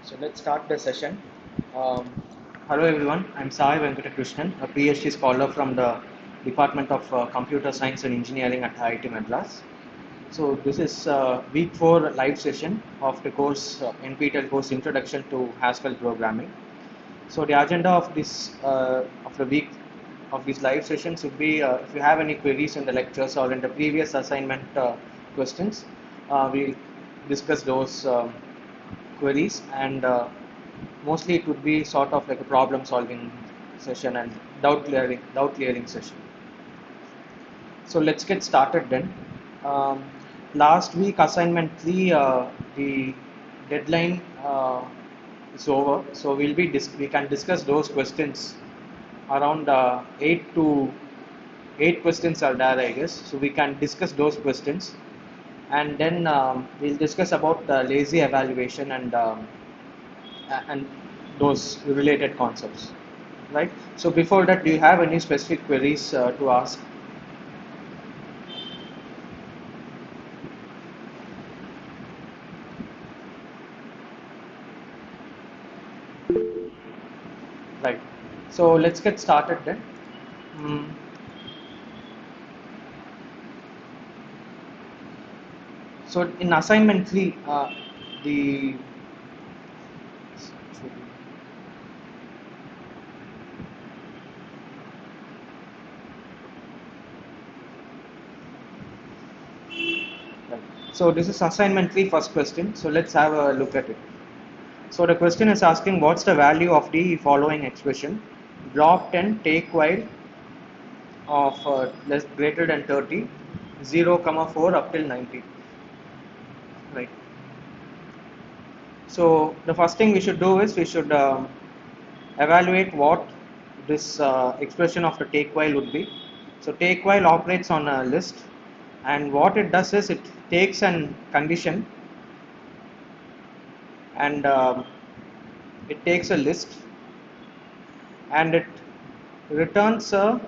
So let's start the session. Um, Hello everyone, I'm Sai Venkatakrishnan, a PhD scholar from the Department of Computer Science and Engineering at IIT Madras. So this is week 4 live session of the course NPTEL course Introduction to Haskell Programming. So the agenda of this of the week of these live sessions would be if you have any queries in the lectures or in the previous assignment questions, we'll discuss those queries and mostly it would be sort of like a problem solving session and doubt clearing session. So let's get started then. Um, Last week assignment 3 the deadline is over, so we can discuss those questions around 8 questions are there, I guess. So we can discuss those questions, and then we'll discuss about lazy evaluation and those related concepts, right? So before that, do you have any specific queries to ask? Right. So let's get started then. Mm. So in assignment 3, the right. So this is assignment 3 first question. So let's have a look at it. So the question is asking what's the value of the following expression: drop 10, take while of less greater than 30, 0, comma 4 up till 90. Right. So the first thing we should do is we should evaluate what this expression of the take while would be. So take while operates on a list, and what it does is it takes an condition and it takes a list and it returns a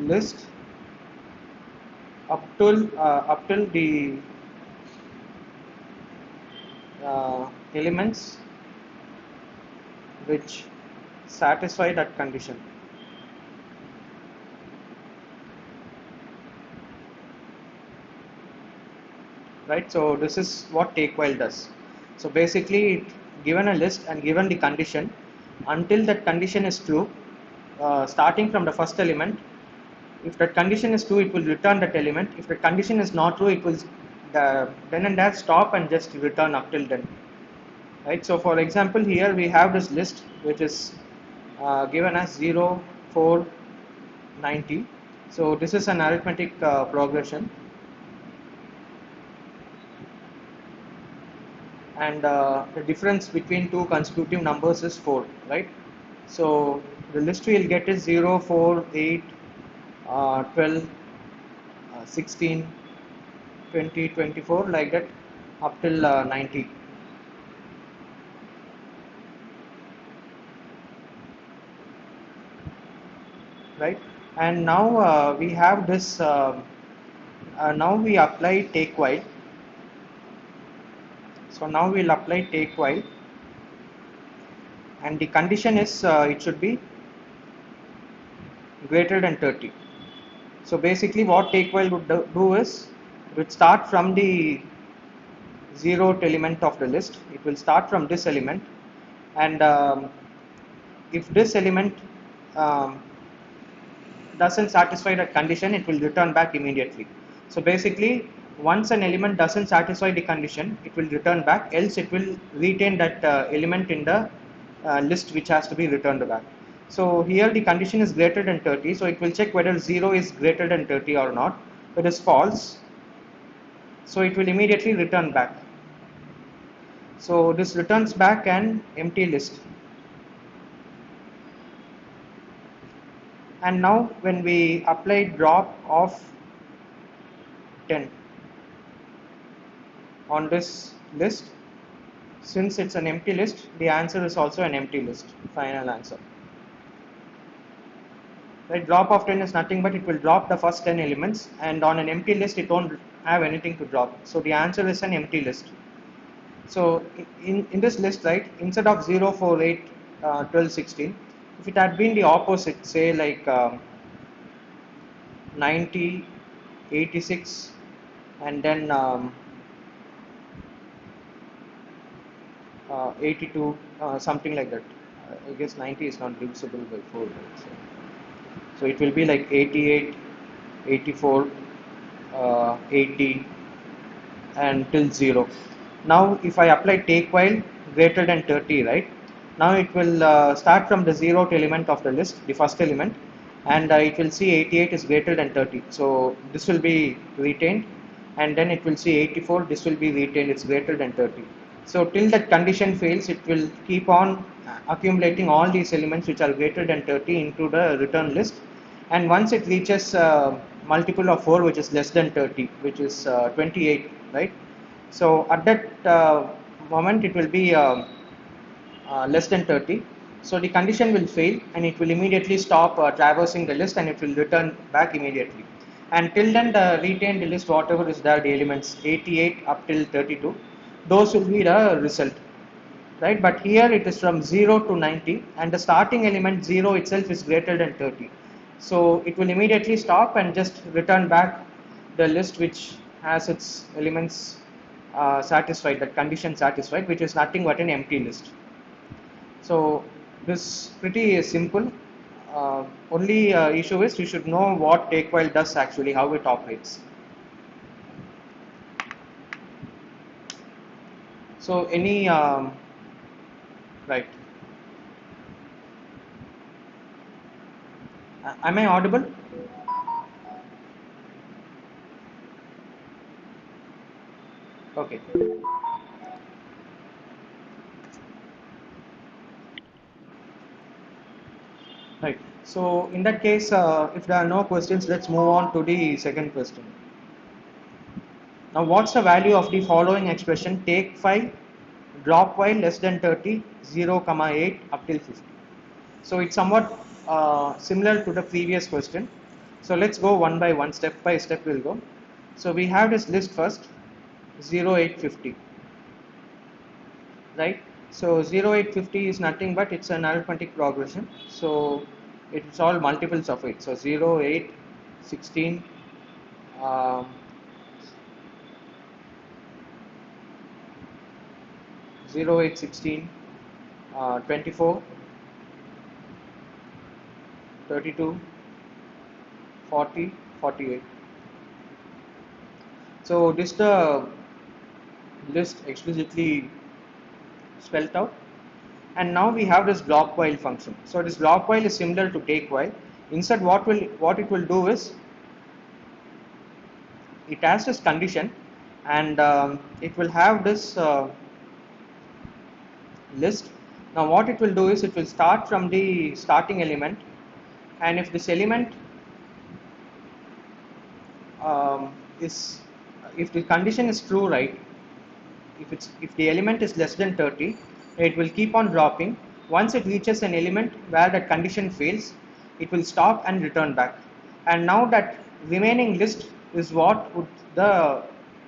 list up till the elements which satisfy that condition. Right, so this is what take while does. So basically given a list and given the condition, until that condition is true, starting from the first element, if that condition is true it will return that element. If the condition is not true, it will then and there stop and just return up till then. Right, so for example here we have this list which is given as 0, 4, 90. So this is an arithmetic progression, and the difference between two consecutive numbers is 4, right? So the list we'll get is 0, 4, 8, 12, 16, 20, 24, like that up till 90. Right, and now we have this now we apply take while. So now we'll apply take while, and the condition is it should be greater than 30. So basically what take while would do is it would start from the zeroth element of the list. It will start from this element, and if this element um, doesn't satisfy that condition, it will return back immediately. So basically once an element doesn't satisfy the condition, it will return back, else it will retain that element in the list which has to be returned back. So here the condition is greater than 30, so it will check whether 0 is greater than 30 or not. If it is false, so it will immediately return back. So this returns back an empty list. And now when we apply drop of 10 on this list, since it's an empty list, the answer is also an empty list, final answer. Right, drop of 10 is nothing but it will drop the first 10 elements, and on an empty list it won't have anything to drop. So the answer is an empty list. So in this list, right, instead of 0, 4, 8, 12, 16, if it had been the opposite, say like 90, 86, and then 82, something like that. I guess 90 is not divisible by 4, right? So it will be like 88, 84, 80, and till 0. Now if I apply take while greater than 30, right, now it will start from the 0th element of the list, the first element, and it will see 88 is greater than 30, so this will be retained, and then it will see 84, this will be retained, it's greater than 30. So till that condition fails, it will keep on accumulating all these elements which are greater than 30 into the return list, and once it reaches multiple of 4 which is less than 30, which is 28, right, so at that moment it will be less than 30, so the condition will fail and it will immediately stop traversing the list and it will return back immediately. And till then the retained list, whatever is there, the elements 88 up till 32, those will be the result, right? But here it is from 0 to 90 and the starting element 0 itself is greater than 30, so it will immediately stop and just return back the list which has its elements satisfied, that condition satisfied, which is nothing but an empty list. So this pretty simple. Only issue is you should know what take while does actually, how it operates. So any right? Am I audible? Okay. Right. So in that case, if there are no questions, let's move on to the second question. Now, what's the value of the following expression? Take 5, drop while less than 30, 0, 8 up till 50. So it's somewhat similar to the previous question. So let's go one by one, step by step we'll go. So we have this list first, 0, 8, 50, right? So 0, 8, 50 is nothing but it's an arithmetic progression. So it's all multiples of it. So 0, 8, 16, um, 0, 8, 16, 24, 32, 40, 48. So this the list explicitly spelled out. And now we have this block while function. So this block while is similar to take while. Instead, what it will do is it has this condition, and it will have this list. Now what it will do is it will start from the starting element, and if this element is, if the condition is true, right, if the element is less than 30, it will keep on dropping. Once it reaches an element where that condition fails, it will stop and return back. And now that remaining list is what would the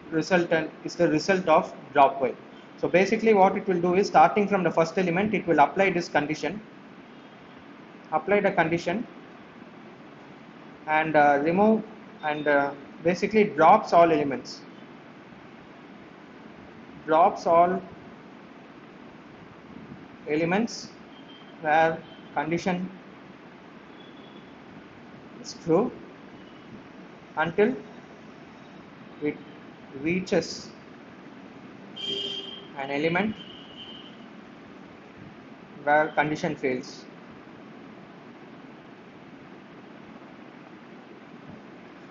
resultant is the result of drop while. So basically what it will do is, starting from the first element, it will apply this condition, apply the condition, and remove, and basically drops all elements, drops all elements where condition is true until it reaches an element where condition fails.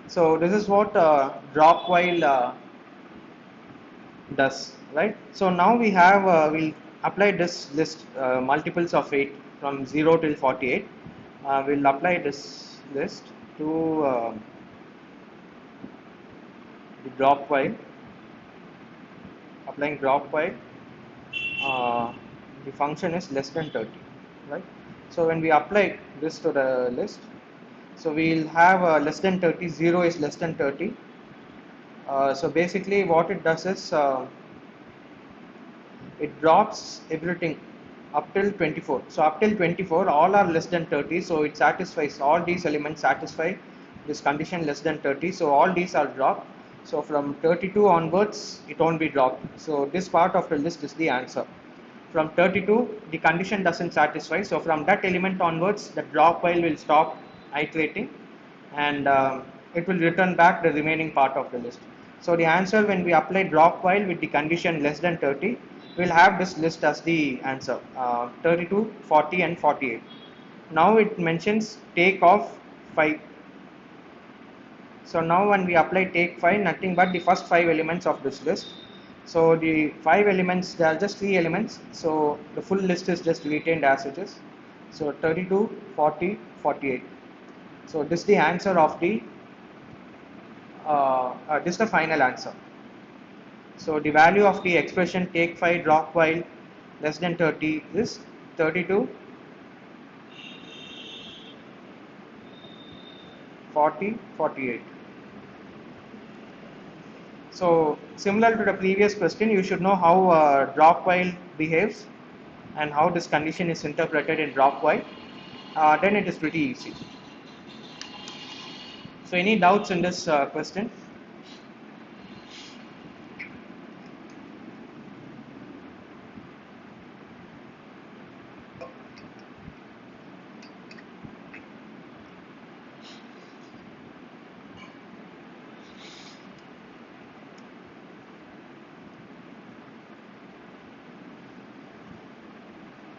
So this is what drop while does, right? So now we have we'll apply this list, multiples of 8 from 0 till 48. We'll apply this list to the drop while, applying drop while the function is less than 30, right? So when we apply this to the list, so we'll have less than 30, 0 is less than 30. So basically what it does is it drops everything up till 24. So up till 24 all are less than 30, so it satisfies, all these elements satisfy this condition less than 30, so all these are dropped. So from 32 onwards it won't be dropped, so this part of the list is the answer. From 32 the condition doesn't satisfy, so from that element onwards the drop while will stop iterating, and it will return back the remaining part of the list. So the answer, when we apply drop while with the condition less than 30, we'll have this list as the answer, 32, 40 and 48. Now it mentions take of 5. So now when we apply take 5, nothing but the first 5 elements of this list. So the 5 elements, there are just 3 elements, so the full list is just retained as it is. So 32, 40, 48. So this is the answer of the this is the final answer. So the value of the expression take 5 drop while less than 30 is 32, 40, 48. So similar to the previous question, you should know how drop while behaves and how this condition is interpreted in drop while. Then it is pretty easy. So any doubts in this question?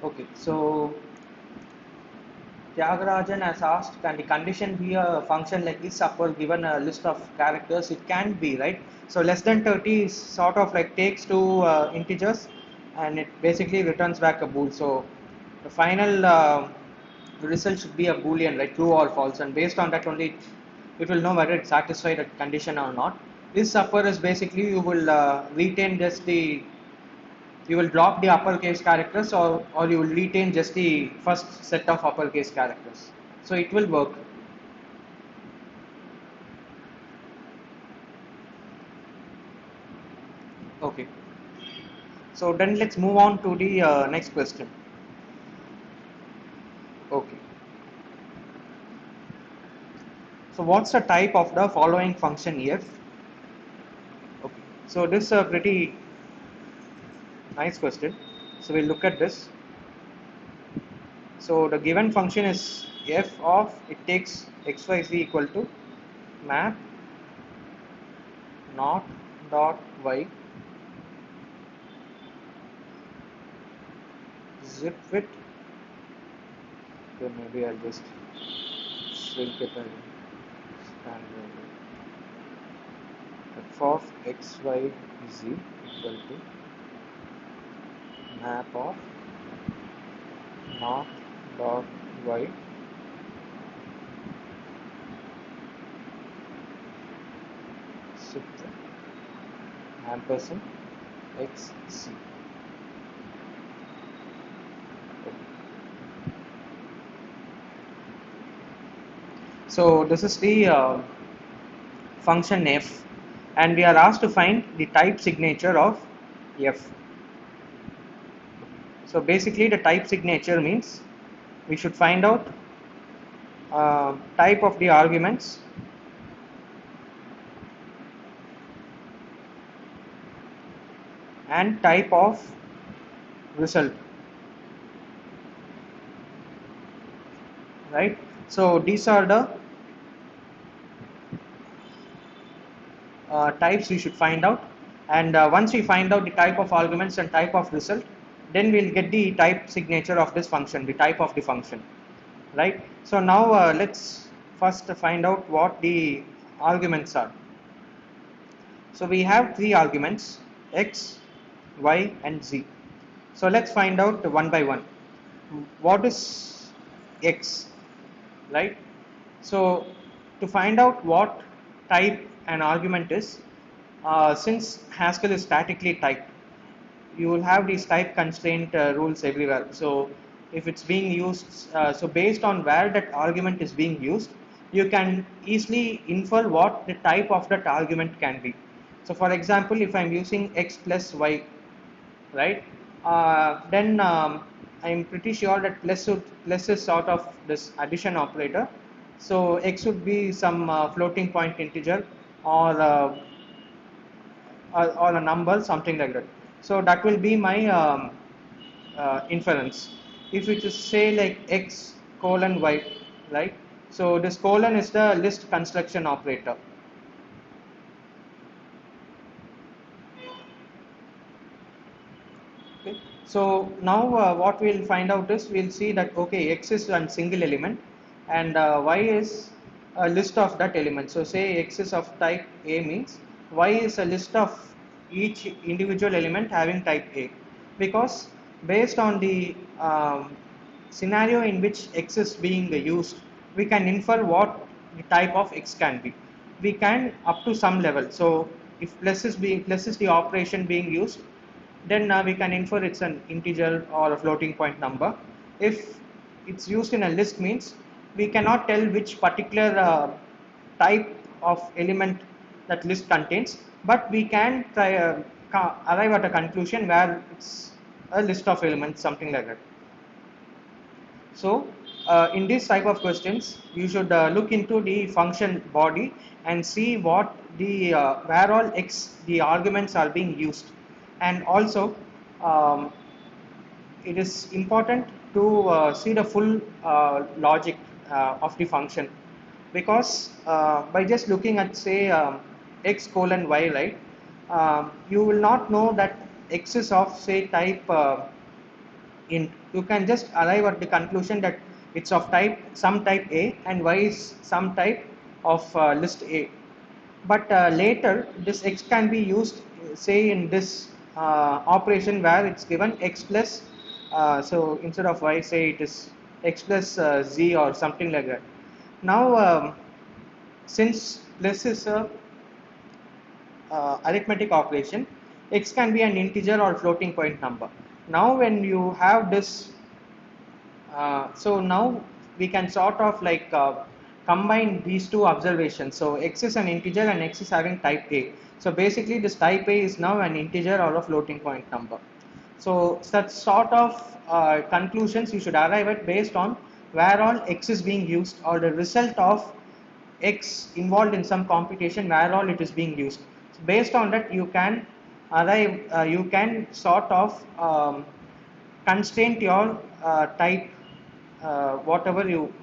Okay, so Tyagarajan has asked, can the condition be a function like this upper given a list of characters? It can be, right? So less than 30 is sort of like takes two integers and it basically returns back a bool. So the final result should be a boolean, right? True or false, and based on that only it will know whether it satisfied a condition or not. This upper is basically you will retain just the, you will drop the uppercase characters, or you will retain just the first set of uppercase characters. So it will work. Okay. So then let's move on to the next question. Okay. So what's the type of the following function f? Okay. So this is a pretty nice question. So we'll look at this. So the given function is f of, it takes xyz equal to map not dot y zip width. Okay, maybe I'll just shrink it and expand it. F of x y z equal to map of not dot y zip ampersand x c. So this is the function f, and we are asked to find the type signature of f. So basically the type signature means we should find out type of the arguments and type of result, right? So these are the types we should find out, and once we find out the type of arguments and type of result, then we'll get the type signature of this function, the type of the function, right? So now let's first find out what the arguments are. So we have 3 arguments, x, y and z. So let's find out one by one. What is x, right? So to find out what type an argument is, since Haskell is statically typed, you will have these type constraint rules everywhere. So if it's being used, so based on where that argument is being used, you can easily infer what the type of that argument can be. So for example, if I'm using x plus y, right? then I'm pretty sure that plus is sort of this addition operator. So x would be some floating point integer or, or a number, something like that. So that will be my inference. If it is say like x colon y, right? So this colon is the list construction operator. Okay. So now what we'll find out is we'll see that okay, x is one single element and y is a list of that element. So say x is of type A means y is a list of each individual element having type A, because based on the scenario in which x is being used, we can infer what the type of x can be. We can up to some level. So if plus is the operation being used, then we can infer it's an integer or a floating point number. If it's used in a list means we cannot tell which particular type of element that list contains, but we can try arrive at a conclusion where it's a list of elements, something like that. So in this type of questions, you should look into the function body and see what the where all x the arguments are being used, and also um, it is important to see the full logic of the function, because by just looking at say x colon y, right, you will not know that x is of say type int. You can just arrive at the conclusion that it's of type some type A and y is some type of list A. But later this x can be used say in this operation where it's given x plus, so instead of y say it is x plus z or something like that. Now since plus is a arithmetic operation, x can be an integer or floating point number. Now when you have this, so now we can sort of like combine these two observations. So x is an integer and x is having type A. So basically this type A is now an integer or a floating point number. So such sort of conclusions you should arrive at based on where all x is being used, or the result of x involved in some computation where all it is being used. So based on that you can arrive, you can sort of constraint your type, whatever you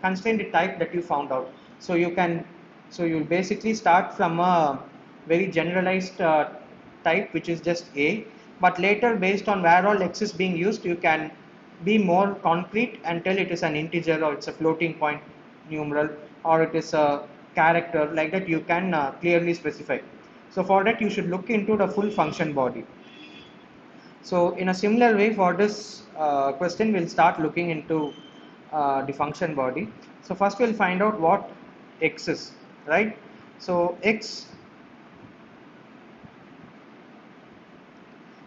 constraint the type that you found out. So you can, so you basically start from a very generalized type which is just A, but later based on where all x is being used you can be more concrete and tell it is an integer or it's a floating point numeral or it is a character, like that you can clearly specify. So for that you should look into the full function body. So in a similar way for this question we'll start looking into the function body. So first we'll find out what x is, right? So x,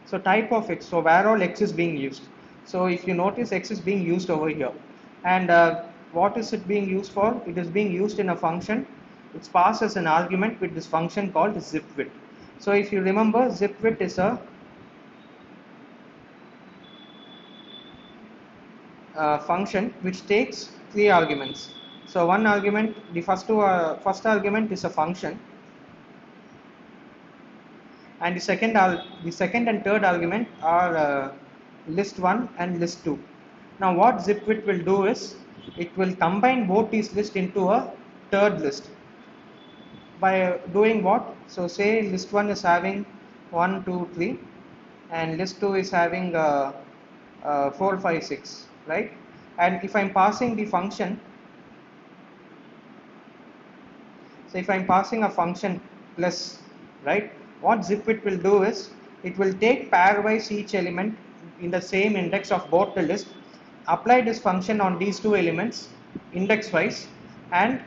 so type of x, so where all x is being used. So if you notice x is being used over here, and what is it being used for? It is being used in a function. It's passed as an argument with this function called zipwidth. So if you remember, zipwidth is a function which takes three arguments. So one argument, the first argument is a function, and the second and third argument are list 1 and list 2. Now what zipwidth will do is it will combine both these lists into a third list by doing what? So say list 1 is having 1 2 3 and list 2 is having 4 5 6, right? And if I'm passing the function, so if I'm passing a function plus, right, what zipwidth will do is it will take pairwise each element in the same index of both the list, apply this function on these two elements index wise, and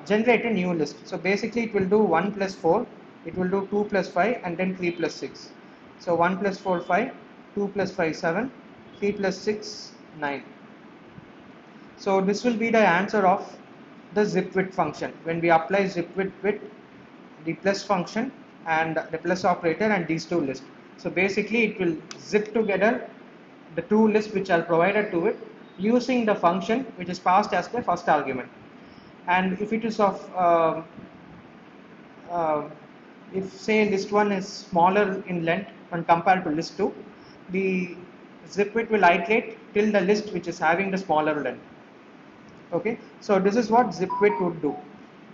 generate a new list. So basically it will do 1 plus 4, it will do 2 plus 5 and then 3 plus 6. So 1 plus 4 5, 2 plus 5 7, 3 plus 6 9. So this will be the answer of the zipwidth function when we apply zipwidth with the plus function and the plus operator and these two lists. So basically it will zip together the two lists which are provided to it using the function which is passed as the first argument. And if it is of uh, if say list 1 is smaller in length when compared to list 2, the zipwidth will iterate till the list which is having the smaller length. Okay, so this is what zipwidth would do.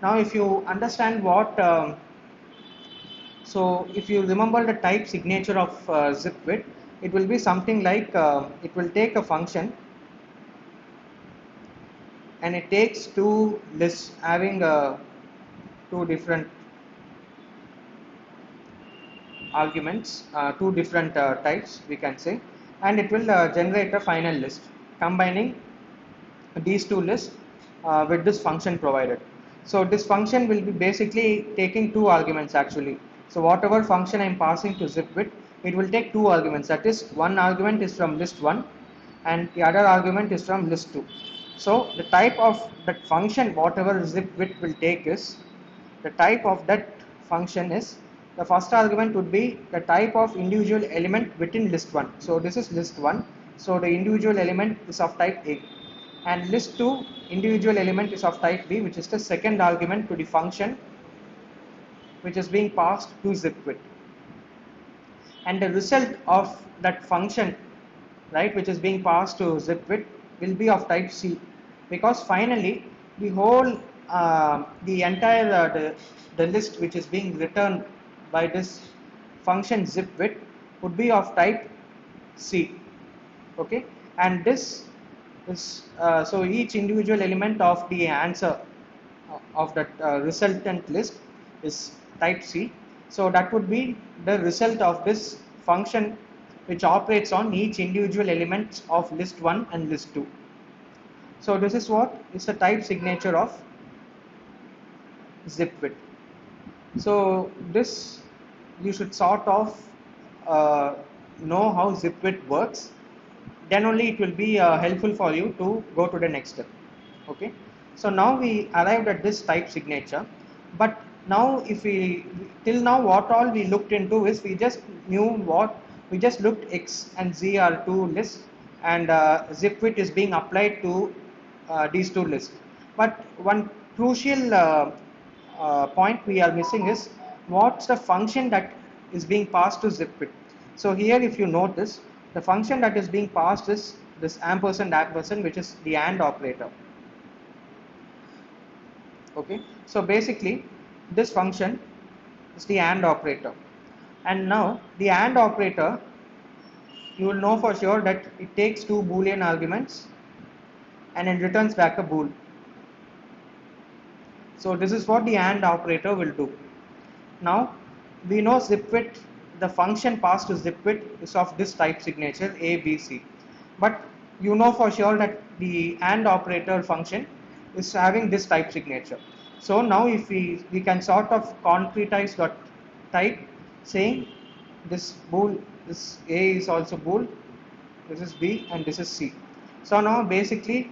Now if you understand what so if you remember the type signature of zipwidth, it will be something like it will take a function and it takes two lists having two different arguments, two different types we can say, and it will generate a final list combining these two lists with this function provided. So this function will be basically taking two arguments actually. So whatever function I am passing to zipwidth, it will take two arguments. That is, one argument is from list 1 and the other argument is from list 2. So the type of that function, whatever zipwidth will take is, the type of that function is, the first argument would be the type of individual element within list 1. So this is list 1. So the individual element is of type A. And list 2 individual element is of type B, which is the second argument to the function which is being passed to zipwidth. And the result of that function, right, which is being passed to zipwidth will be of type C, because finally the whole the entire the list which is being returned by this function zipwidth would be of type C. Okay, and this is so each individual element of the answer of that resultant list is type C. So that would be the result of this function which operates on each individual element of list 1 and list 2. So this is what is the type signature of zipwidth. So this you should sort of know how zipwidth works, then only it will be helpful for you to go to the next step. Okay, so now we arrived at this type signature, but now if we till now what all we looked into is we just knew what we just looked X and Z are two lists, and zipwidth is being applied to these two lists. But one crucial point we are missing is what's the function that is being passed to zipwidth. So here if you notice, the function that is being passed is this ampersand, which is the AND operator. Okay, so basically this function is the AND operator, and now the AND operator, you will know for sure that it takes two Boolean arguments and it returns back a bool. So this is what the AND operator will do. Now we know zipwidth, the function passed to zipwidth is of this type signature A, B, C, but you know for sure that the AND operator function is having this type signature. So now if we can sort of concretize that type, saying this bool, this A is also bool, this is B, and this is C. So now basically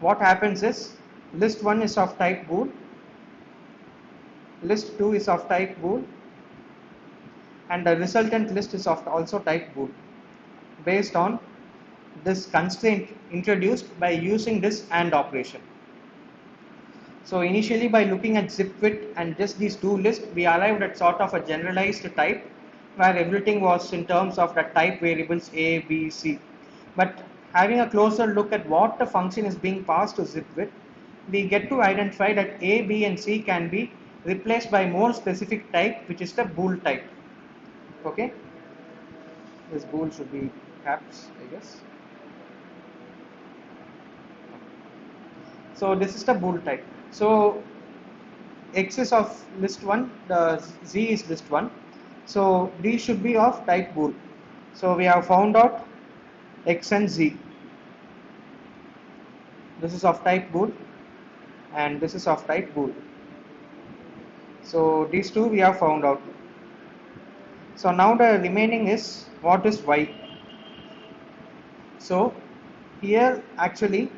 what happens is list 1 is of type bool, list 2 is of type bool, and the resultant list is of also type bool, based on this constraint introduced by using this AND operation. So initially by looking at zipwidth and just these two lists, we arrived at sort of a generalized type where everything was in terms of the type variables A, B, C. But having a closer look at what the function is being passed to zipwidth, we get to identify that A, B and C can be replaced by more specific type, which is the bool type. Okay, this bool should be caps, I guess. So this is the bool type. So X is of list 1, the Z is list 1. So these should be of type bool. So we have found out X and Z. This is of type bool and this is of type bool. So these two we have found out. So now the remaining is what is Y. So here actually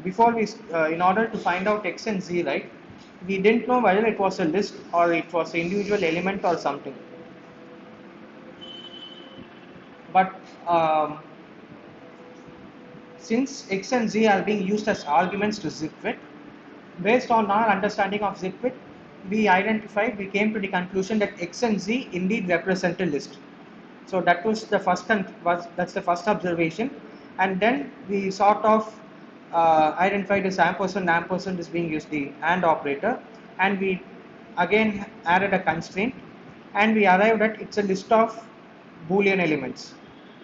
before we in order to find out X and Z, right, we didn't know whether it was a list or it was an individual element or something. but since x and z are being used as arguments to zipwit, based on our understanding of zipwit, we came to the conclusion that x and z indeed represent a list. So that was the first that's the first observation, and then we sort of identified this ampersand is being used the AND operator, and we again added a constraint, and we arrived at it's a list of Boolean elements.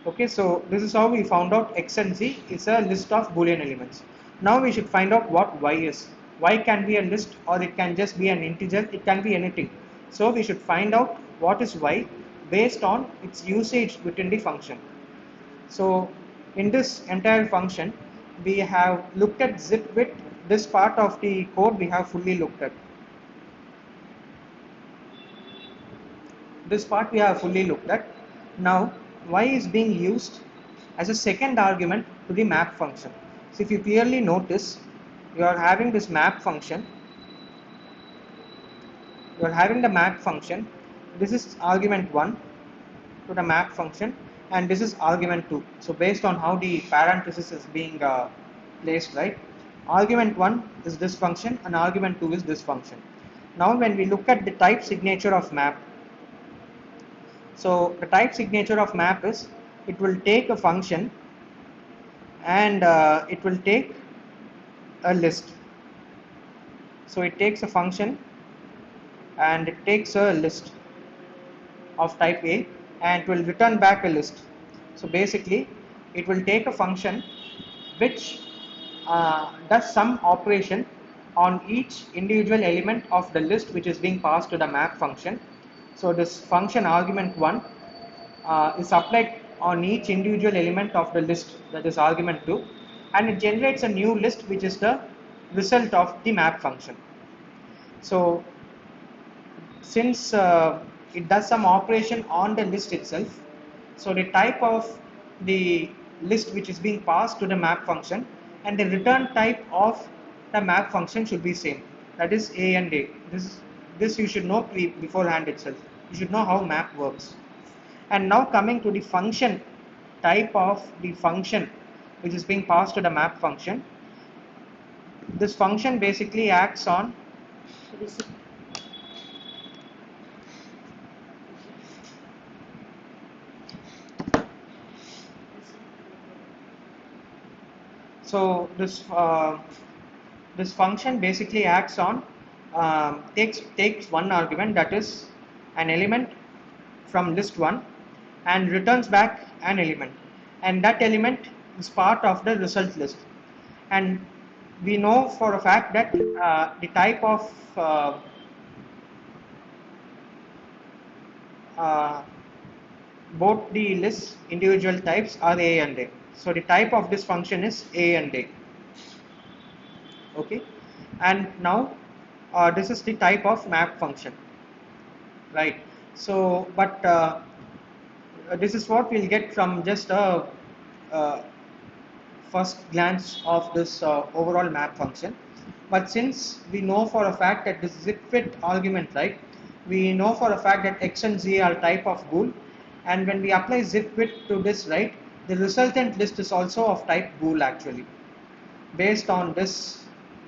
Okay, so this is how we found out x and z is a list of Boolean elements. Now we should find out what y is. Y can be a list, or it can just be an integer, it can be anything. So we should find out what is y based on its usage within the function. So in this entire function, we have looked at zipwit. This part of the code we have fully looked at. This part we have fully looked at. Now y is being used as a second argument to the map function. So if you clearly notice, you are having this map function. You are having the map function. This is argument 1 to the map function, and this is argument 2. So based on how the parenthesis is being placed, right? Argument 1 is this function and argument 2 is this function. Now when we look at the type signature of map, so the type signature of map is it will take a function and it will take a list. So it takes a function and it takes a list of type A and it will return back a list. So basically it will take a function which does some operation on each individual element of the list which is being passed to the map function. So this function argument 1 is applied on each individual element of the list, that is argument 2, and it generates a new list which is the result of the map function. So since it does some operation on the list itself, so the type of the list which is being passed to the map function and the return type of the map function should be same, that is A and A. This you should know beforehand itself. You should know how map works. And now coming to the function type of the function which is being passed to the map function. This function basically acts on this function basically acts on takes one argument, that is an element from list 1, and returns back an element, and that element is part of the result list. And we know for a fact that the type of both the list individual types are A and A. So the type of this function is A and A. Okay, and now this is the type of map function, right? So but this is what we'll get from just a first glance of this overall map function. But since we know for a fact that this zipwit argument, right, we know for a fact that x and z are type of bool, and when we apply zipwit to this, right, the resultant list is also of type bool actually, based on this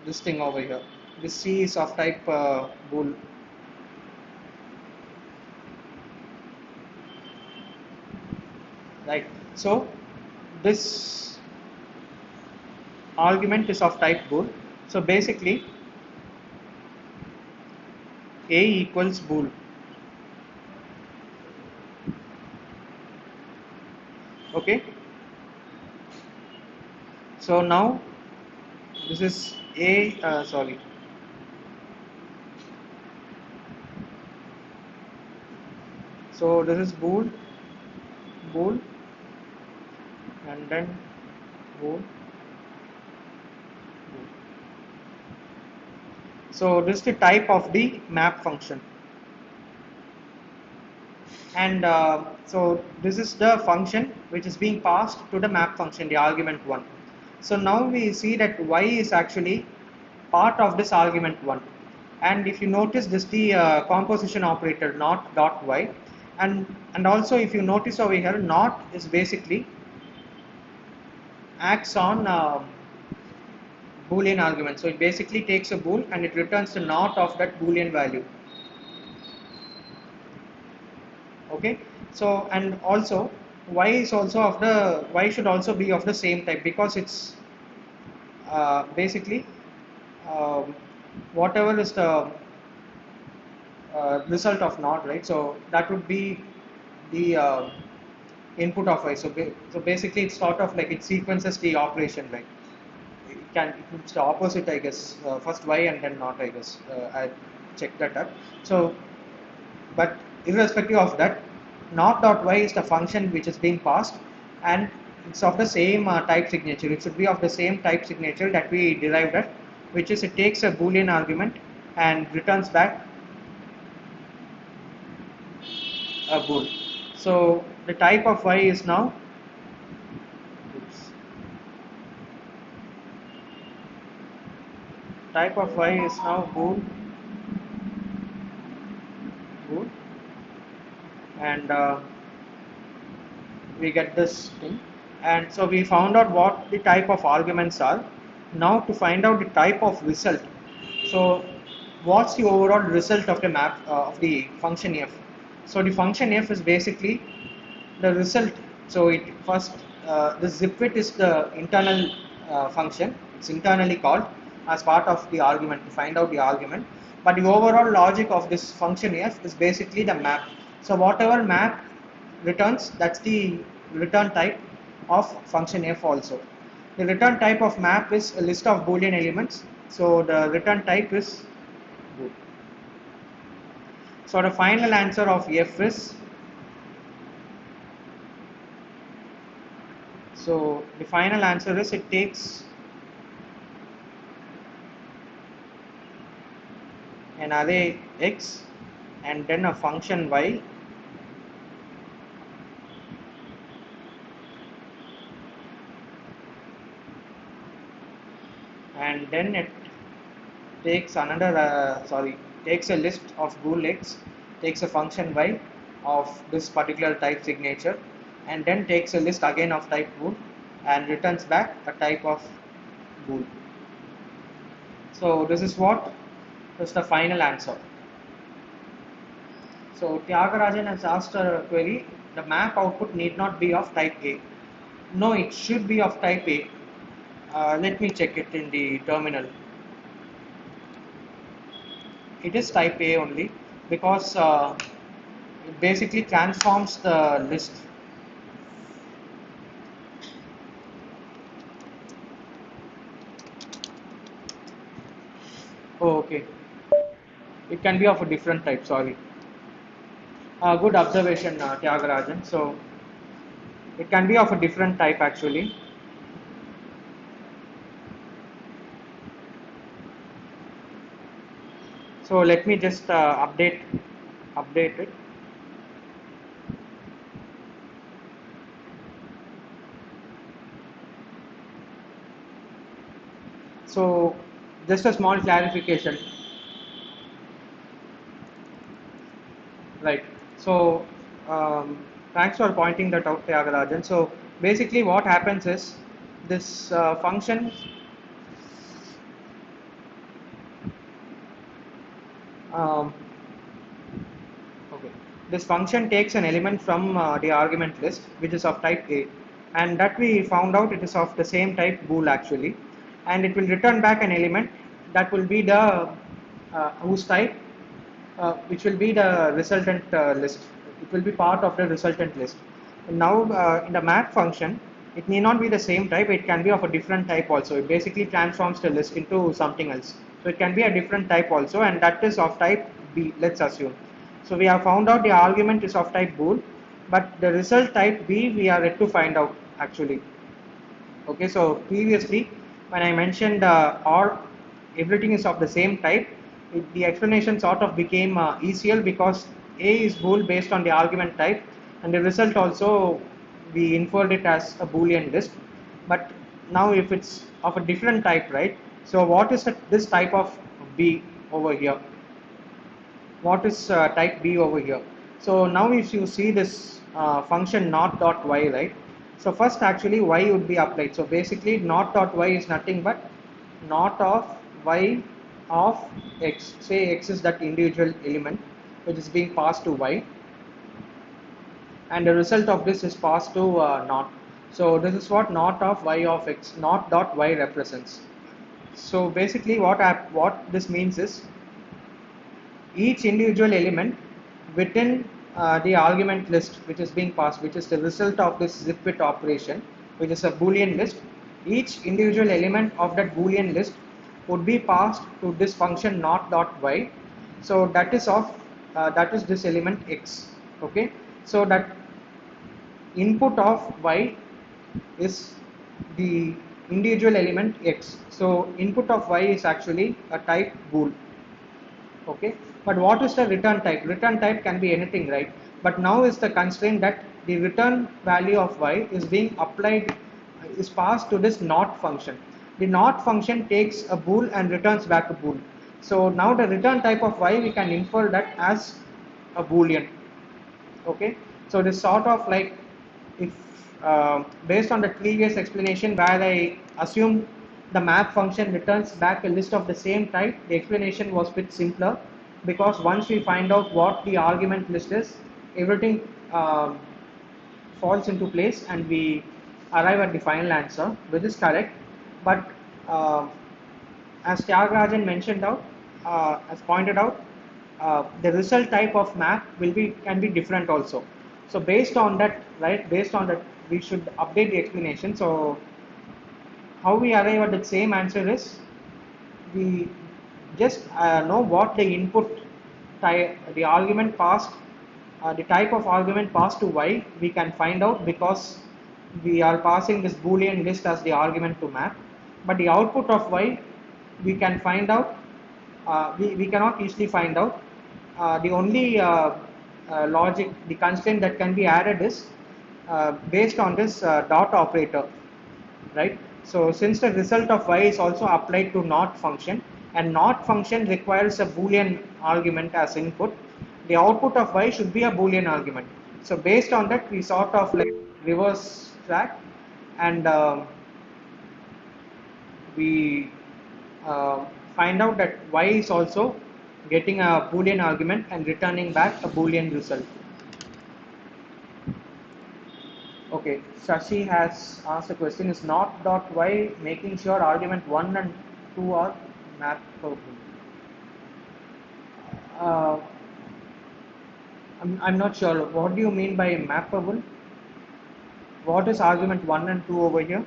thing over here. This C is of type bool. Right. So this argument is of type bool. So basically A equals bool. Okay. So now this is A, sorry. So this is bool, and then bool. So this is the type of the map function, and so this is the function which is being passed to the map function, the argument 1. So now we see that y is actually part of this argument 1, and if you notice this the composition operator not dot y, and also if you notice over here, not is basically acts on boolean argument. So it basically takes a bool and it returns the not of that boolean value. Okay, so and also y should also be of the same type, because it's basically um, whatever is the result of not, right? So that would be the input of y. So basically it's sort of like it sequences the operation, right? It's the opposite, I guess. First y and then not, I guess. I checked that up. So, but irrespective of that, not dot y is the function which is being passed, and it's of the same type signature. It should be of the same type signature that we derived at, which is it takes a boolean argument and returns back a bool. So the type of y is now, oops, type of y is now bool, and we get this thing. And so we found out what the type of arguments are. Now to find out the type of result, so what's the overall result of the map of the function f? So the function f is basically the result. So it first, the zipwit is the internal function. It's internally called as part of the argument to find out the argument, but the overall logic of this function f is basically the map. So whatever map returns, that's the return type of function f also. The return type of map is a list of boolean elements, so the return type is bool. So the final answer of f is, so the final answer is it takes an array x and then a function y and then it takes another takes a list of bool x, takes a function y of this particular type signature, and then takes a list again of type bool and returns back a type of bool. So this is what is the final answer. So Tyagarajan has asked a query: the map output need not be of type A. No, it should be of type A. Let me check it in the terminal. It is type A only, because it basically transforms the list. Oh, okay. It can be of a different type, sorry. Good observation, Tyagarajan. So it can be of a different type actually. So let me just update it. So just a small clarification. Right. So thanks for pointing that out, Tyagarajan. So basically what happens is this function um, okay, this function takes an element from the argument list which is of type A, and that we found out it is of the same type bool actually, and it will return back an element that will be the whose type which will be the resultant list. It will be part of the resultant list. And now in the map function, it may not be the same type, it can be of a different type also. It basically transforms the list into something else. So it can be a different type also, and that is of type B, let's assume. So we have found out the argument is of type bool, but the result type B we are yet to find out actually. Okay, so previously when I mentioned or everything is of the same type, the explanation sort of became easier, because A is bool based on the argument type, and the result also we inferred it as a boolean list. But now if it's of a different type, right? So what is this type of B over here? What is type B over here? So now if you see this function not dot y, right? So first actually y would be applied. So basically not dot y is nothing but not of y of x. Say x is that individual element which is being passed to y, and the result of this is passed to not. So this is what not of y of x, not dot y represents. So basically what this means is each individual element within the argument list which is being passed, which is the result of this zip with operation, which is a boolean list. Each individual element of that boolean list would be passed to this function not dot y. So that is this element x. Okay, so that input of y is the individual element x. So input of y is actually a type bool. Okay, but what is the return type? Return type can be anything, right? But now is the constraint that the return value of y is being applied, is passed to this not function. The not function takes a bool and returns back a bool. So now the return type of y, we can infer that as a boolean. Okay, so this sort of like, if based on the previous explanation where I assumed the map function returns back a list of the same type, the explanation was a bit simpler, because once we find out what the argument list is, everything falls into place and we arrive at the final answer, which is correct. But uh, as Tyagarajan mentioned out, as pointed out, the result type of map can be different also. So based on that, right? Based on that, we should update the explanation. So how we arrive at the same answer is, we just know what the input type, the argument passed, the type of argument passed to y, we can find out because we are passing this boolean list as the argument to map. But the output of y, we can find out, we cannot easily find out. The only logic, the constraint that can be added is based on this dot operator, right? So since the result of y is also applied to not function, and not function requires a boolean argument as input, the output of y should be a boolean argument. So based on that, we sort of like reverse track, and we uh, find out that y is also getting a boolean argument and returning back a boolean result. Okay, Shashi has asked a question: is not dot y making sure argument 1 and 2 are mappable? Uh, I'm not sure. What do you mean by mappable? What is argument 1 and 2 over here?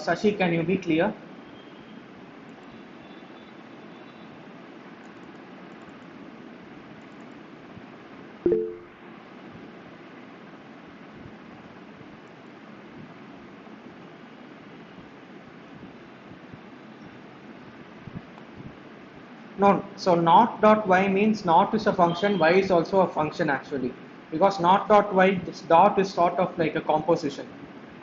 Shashi, can you be clear? No, so not dot y means not is a function, y is also a function actually. Because not dot y, this dot is sort of like a composition.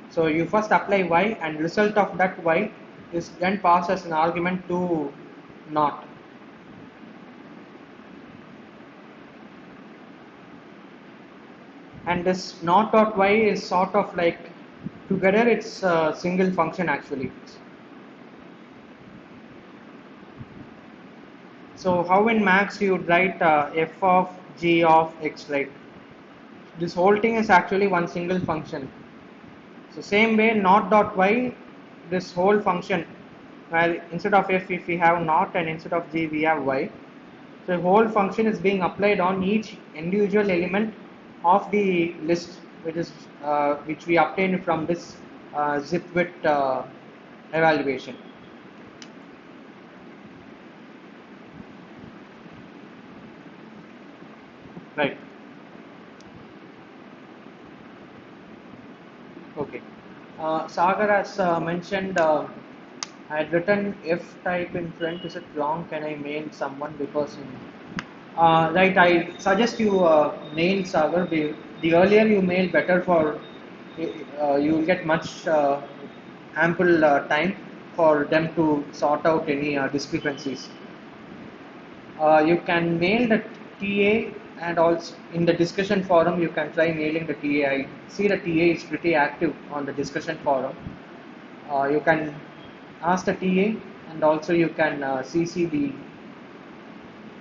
So you first apply y, and result of that y is then passed as an argument to not. And this not dot y is sort of like, together it's a single function actually. So how in max you would write f of g of x, right? This whole thing is actually one single function. So same way not dot y, this whole function, where instead of f if we have not and instead of g we have y. So the whole function is being applied on each individual element of the list, which we obtained from this zip width evaluation. Right. Okay. Sagar has mentioned I had written F type in front. Is it wrong? Can I mail someone? Because right, I suggest you mail Sagar. The earlier you mail, better for you will get much ample time for them to sort out any discrepancies. You can mail the TA, and also in the discussion forum you can try mailing the TA. I see the TA is pretty active on the discussion forum. You can ask the TA, and also you can CC the.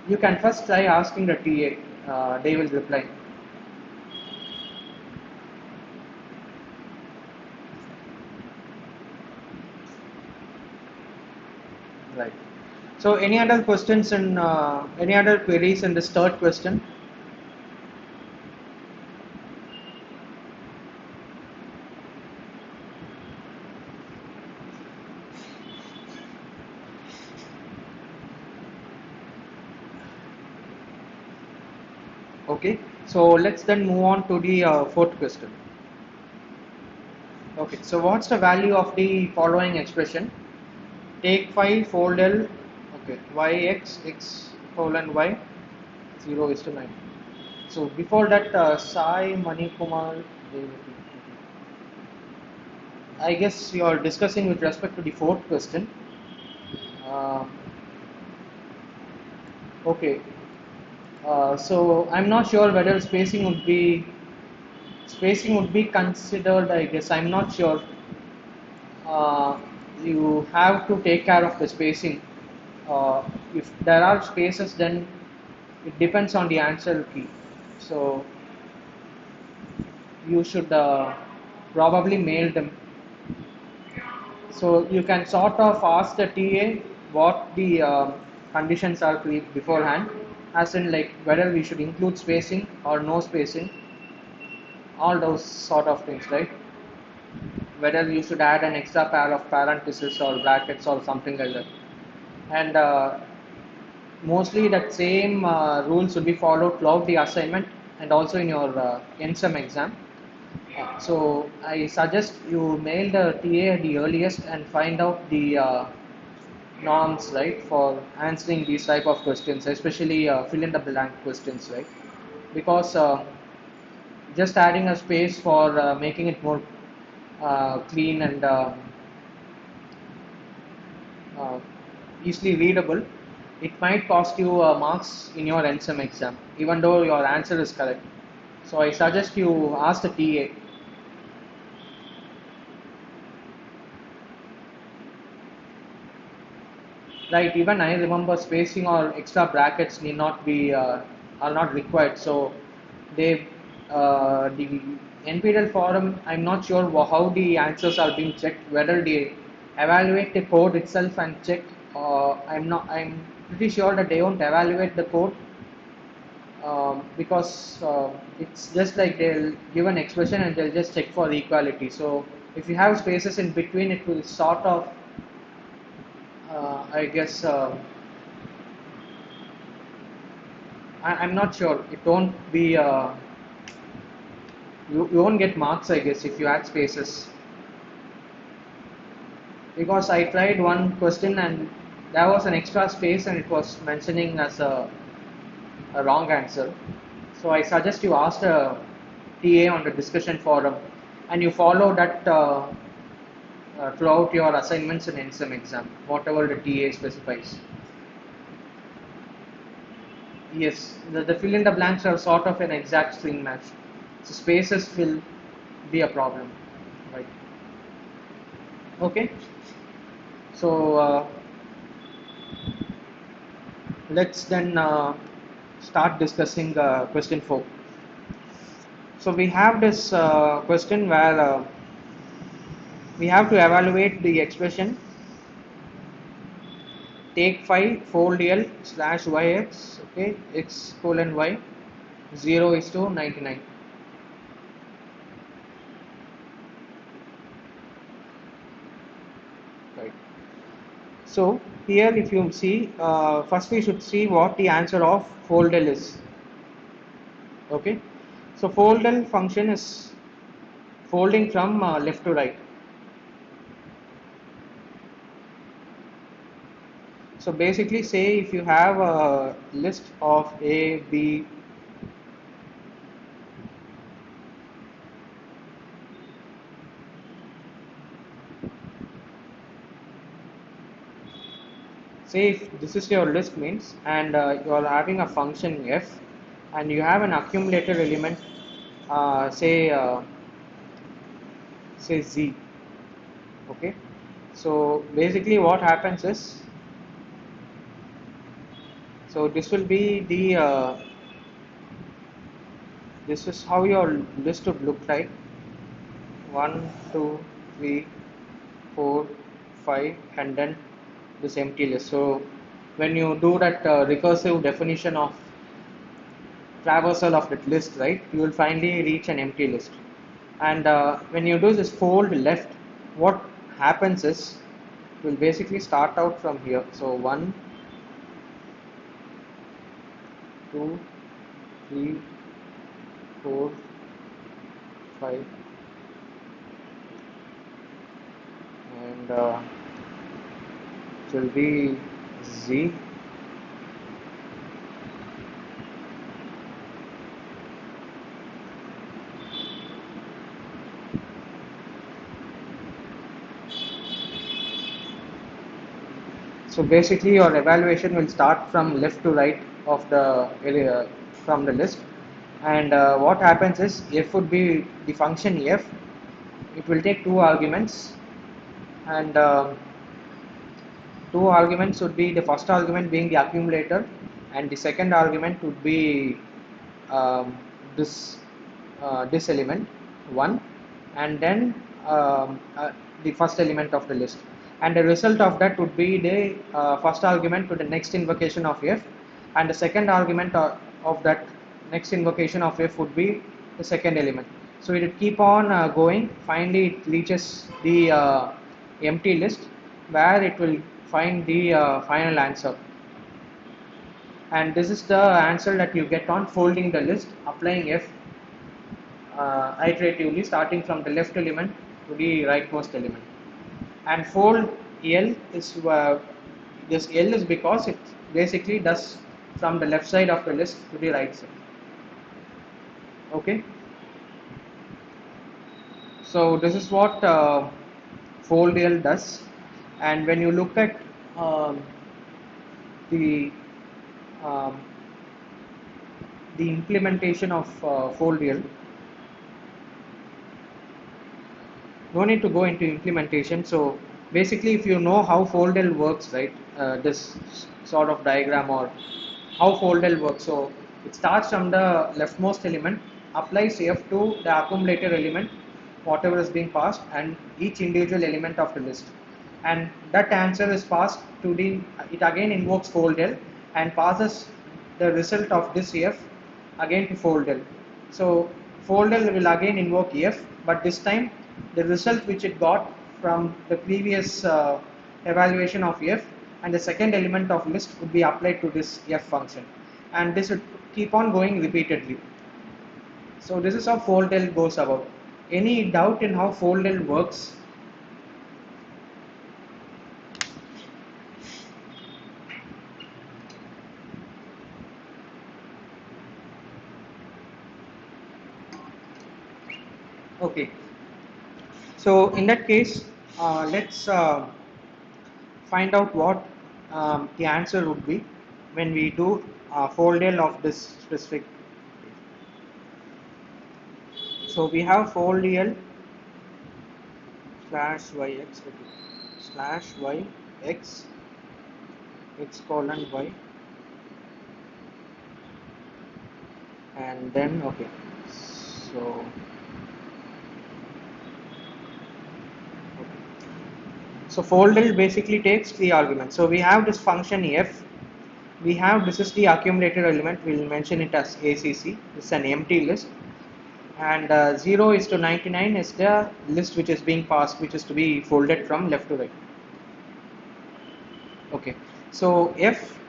You can first try asking the TA. They will reply. Right. So, any other questions and any other queries in this third question? Okay. So let's then move on to the fourth question. Okay. So what's the value of the following expression? Take 5 fold L. Okay. X colon y 0 is to 9. So before that, Sai Manikumar. I guess you are discussing with respect to the fourth question. Um okay. So I'm not sure whether spacing would be considered. I guess I'm not sure. Uh, you have to take care of the spacing. If there are spaces, then it depends on the answer key. So you should probably mail them. So you can sort of ask the TA what the conditions are beforehand, as in like whether we should include spacing or no spacing, all those sort of things, right? Whether you should add an extra pair of parentheses or brackets or something like that. And mostly that same rules will be followed throughout the assignment and also in your NSEM exam. So I suggest you mail the TA at the earliest and find out the norms, right, for answering these type of questions, especially fill in the blank questions, right? Because just adding a space for making it more clean and uh, easily readable, it might cost you marks in your NSEM exam, even though your answer is correct. So I suggest you ask the TA. Right, even I remember spacing or extra brackets need not be are not required. So they the NPTEL forum. I'm not sure how the answers are being checked. Whether they evaluate the code itself and check. I'm not. I'm pretty sure that they won't evaluate the code because it's just like they'll give an expression and they'll just check for equality. So if you have spaces in between, it will sort of I guess. I'm not sure. It won't be. You won't get marks, I guess, if you add spaces. Because I tried one question and there was an extra space and it was mentioning as a wrong answer. So I suggest you ask the TA on the discussion forum and you follow that throughout your assignments and NSEM exam, whatever the TA specifies. Yes, the fill in the blanks are sort of an exact string match. So spaces will be a problem, right? Okay, so let's then start discussing question 4. So we have this question where we have to evaluate the expression take 5 fold L slash yx, okay, x colon y 0 is to 99. Right. So here if you see, first we should see what the answer of foldel is. Okay. So foldel function is folding from left to right. So basically, say if you have a list of A, B, say if this is your list means, and you are having a function f, and you have an accumulator element, say z. Okay, so basically what happens is, so this will be the this is how your list would look like: 1, 2, 3, 4, 5, and then this empty list. So when you do that recursive definition of traversal of that list, right, you will finally reach an empty list. And when you do this fold left, what happens is it will basically start out from here. So 1, 2, 3, 4, 5, and it will be Z. So basically your evaluation will start from left to right of the area from the list, and what happens is f would be the function f. It will take two arguments, and two arguments would be the first argument being the accumulator, and the second argument would be um, this this element 1, and then the first element of the list, and the result of that would be the first argument to the next invocation of f, and the second argument of that next invocation of f would be the second element. So it would keep on going. Finally it reaches the empty list, where it will find the final answer, and this is the answer that you get on folding the list, applying f iteratively, starting from the left element to the rightmost element. And fold L is this L is because it basically does from the left side of the list to the right side. Okay, so this is what fold L does. And when you look at um, the um, the implementation of fold L, no need to go into implementation. So basically, if you know how foldel works, right, this sort of diagram, or how foldel works, so it starts from the leftmost element, applies f to the accumulator element whatever is being passed, and each individual element of the list, and that answer is passed to the, it again invokes foldel and passes the result of this f again to foldel. So foldel will again invoke f, but this time the result which it got from the previous evaluation of f and the second element of list would be applied to this f function, and this would keep on going repeatedly. So this is how foldel goes about. Any doubt in how foldel works? Okay, so in that case, let's find out what the answer would be when we do foldel of this specific. So we have foldel slash yx, okay, slash yx x colon y, and then okay, so so foldel basically takes three arguments. So we have this function f, we have, this is the accumulator element, we will mention it as ACC, it's an empty list, and 0 is to 99 is the list which is being passed, which is to be folded from left to right. Okay, so f,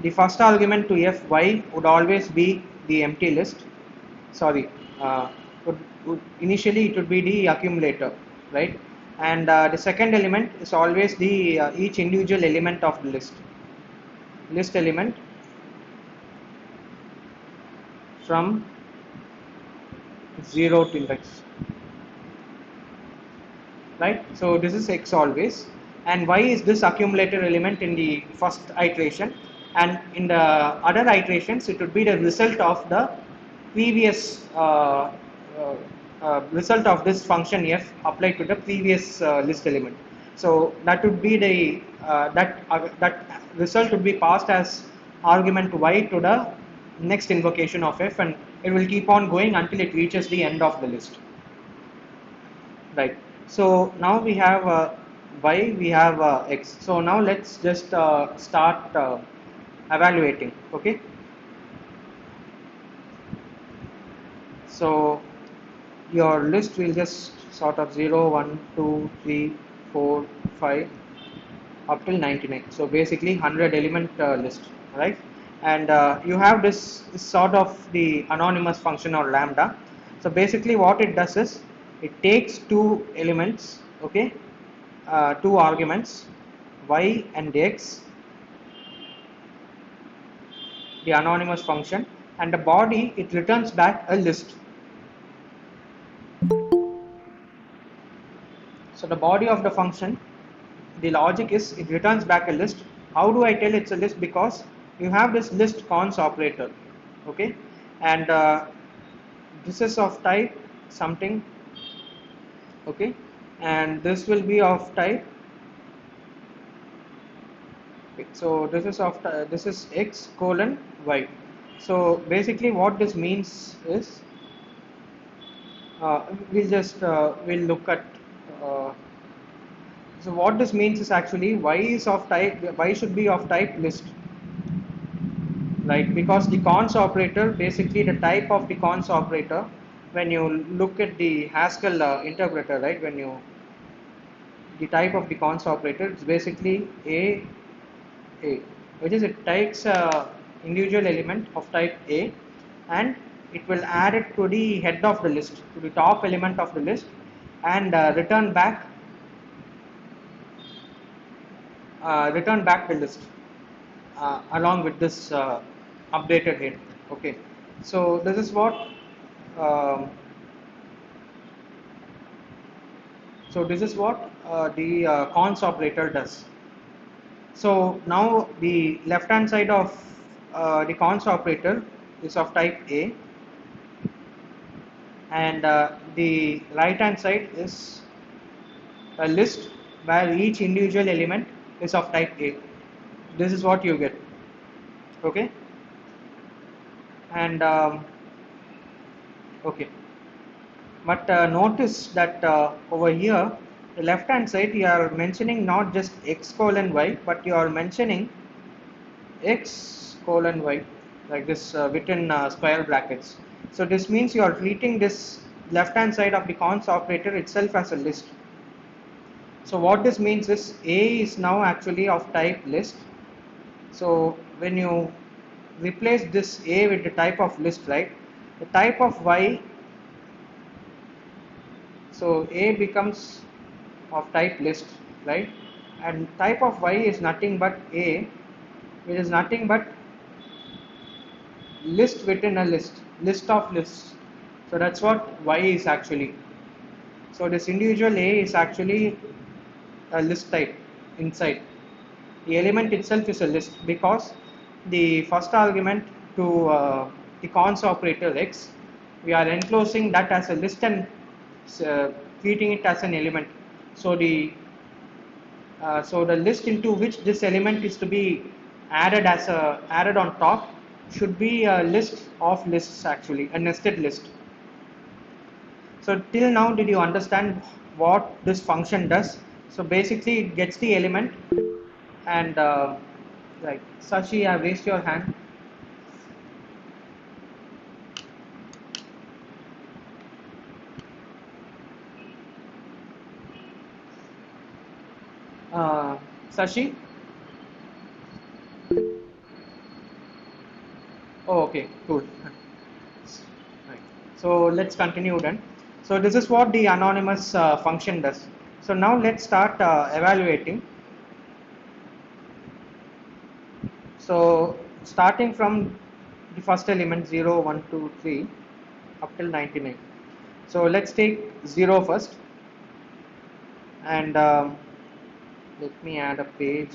the first argument to fy would always be the empty list, sorry, initially it would be the accumulator, right, and the second element is always the each individual element of the list. list element from 0 to index, right? So this is x always, and y is this accumulated element in the first iteration, and in the other iterations it would be the result of the previous result of this function f applied to the previous list element. So that would be the that result would be passed as argument y to the next invocation of f, and it will keep on going until it reaches the end of the list. Right. So now we have y, we have x. So now let's just start evaluating. Okay. So your list will just sort of 0, 1, 2, 3, 4, 5 up till 99. So basically 100 element list, right? And you have this sort of the anonymous function or lambda. So basically what it does is it takes two elements, okay, two arguments, y and x, the anonymous function, and the body it returns back a list. So the body of the function, the logic is it returns back a list. How do I tell it's a list? Because you have this list cons operator, okay, and this is of type something, okay, and this will be of type. So this is of this is x colon y. So basically what this means is we'll look at uh, so what this means is actually y is of type, y should be of type list, right? Because the cons operator, basically the type of the cons operator, when you look at the Haskell interpreter, right, when you the type of the cons operator, it's basically a, which is it takes a individual element of type a and it will add it to the head of the list, to the top element of the list, and return back the list along with this updated head. Okay, so this is what um, the cons operator does. So now the left hand side of the cons operator is of type A, and the right hand side is a list where each individual element is of type A. This is what you get. Okay, and okay, but notice that over here, the left hand side, you are mentioning not just x colon y, but you are mentioning x colon y, like this written square brackets. So this means you are treating this left hand side of the cons operator itself as a list. So what this means is A is now actually of type list. So when you replace this A with the type of list, right, the type of y, so A becomes of type list, right, and type of y is nothing but A, which is nothing but list within a list of lists. So that's what y is actually. So this individual A is actually a list type inside. The element itself is a list because the first argument to the cons operator x, we are enclosing that as a list and uh, treating it as an element. So the list into which this element is to be added on top should be a list of lists, actually a nested list. So till now, did you understand what this function does? So basically it gets the element, and like Sashi, I've raised your hand. Sashi? Oh, okay, cool. Right. So let's continue then. So this is what the anonymous function does. So now let's start evaluating. So starting from the first element 0, 1, 2, 3 up till 99. So let's take 0 first, and let me add a page.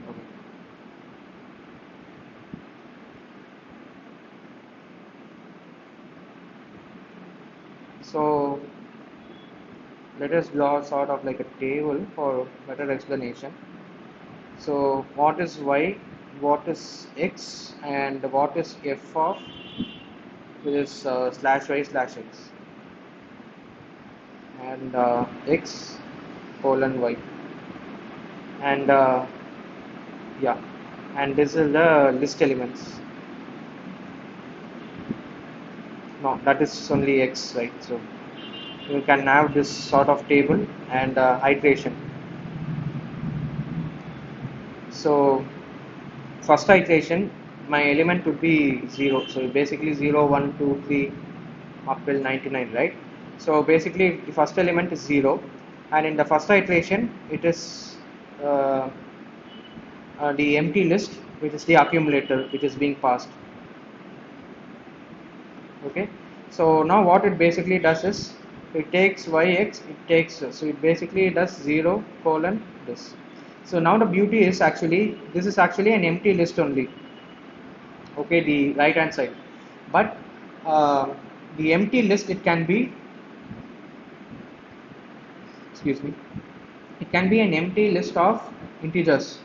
Okay. So let us draw sort of like a table for better explanation. So what is y, what is x, and what is f of this slash y slash x, and x colon y, and yeah, and this is the list elements. No, that is only x, right? So you can have this sort of table and iteration. So first iteration, my element would be 0. So basically 0, 1, 2, 3 up till 99, right? So basically the first element is 0, and in the first iteration it is uh, the empty list, which is the accumulator which is being passed. Okay, so now what it basically does is it takes yx, it takes, so it basically does 0 colon this. So now the beauty is actually this is actually an empty list only. Okay, the right hand side, but uh, the empty list, it can be, excuse me, it can be an empty list of integers,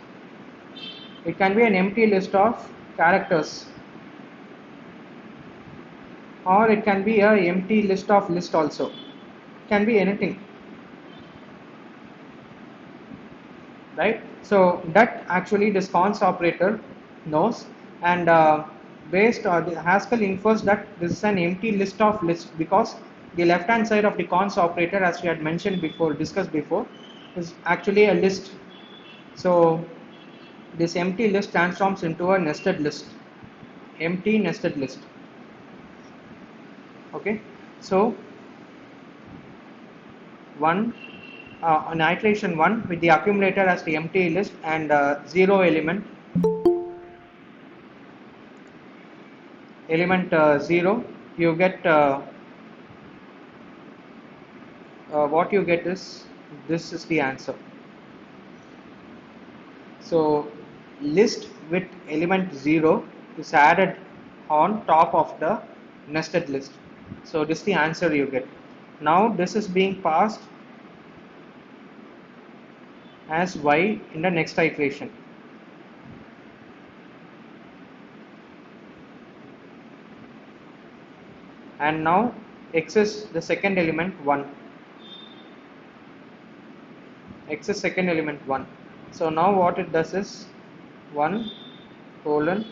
it can be an empty list of characters, or it can be a empty list of list also, it can be anything, right? So that actually this cons operator knows, and based on the Haskell infers that this is an empty list of lists, because the left hand side of the cons operator, as we had mentioned before, discussed before, is actually a list. So this empty list transforms into a nested list, empty nested list. Okay, so one an iteration 1 with the accumulator as the empty list, and 0 element 0, you get what you get is, this is the answer. So list with element 0 is added on top of the nested list. So this is the answer you get. Now this is being passed as y in the next iteration. And now x is the second element 1. X is second element 1. So now what it does is 1 colon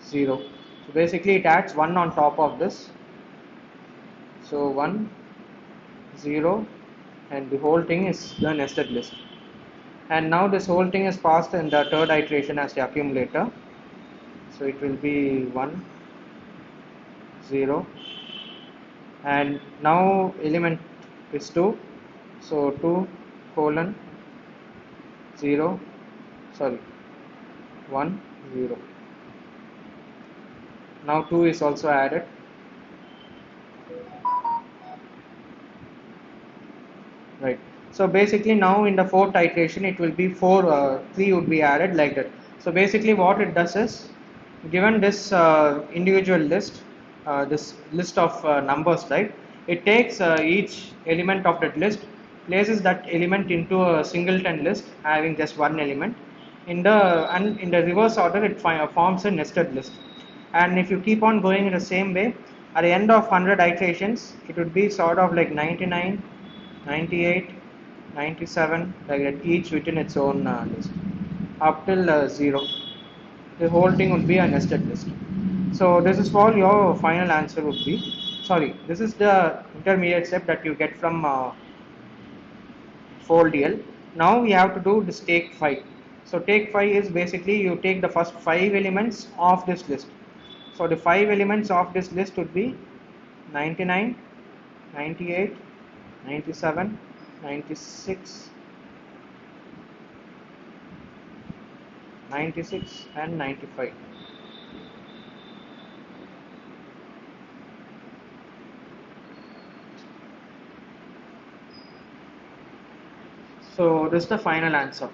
0. So basically it adds 1 on top of this. So 1, 0, and the whole thing is the nested list. And now this whole thing is passed in the third iteration as the accumulator. So it will be 1, 0, and now element is 2. So 2 colon 0, sorry, 1, 0. Now 2 is also added. Right. So basically now in the fourth iteration it will be 4, 3 would be added like that. So basically what it does is, given this individual list, this list of numbers, right? It takes each element of that list, places that element into a singleton list having just one element. And in the reverse order it forms a nested list. And if you keep on going in the same way, at the end of 100 iterations, it would be sort of like 99, 98, 97, like that, each within its own list, up till 0. The whole thing would be a nested list. So this is all your final answer would be. Sorry, this is the intermediate step that you get from fold L. Now we have to do this take 5. So take 5 is basically you take the first 5 elements of this list. So the 5 elements of this list would be 99, 98, 97, 96, 96 and 95. So this is the final answer.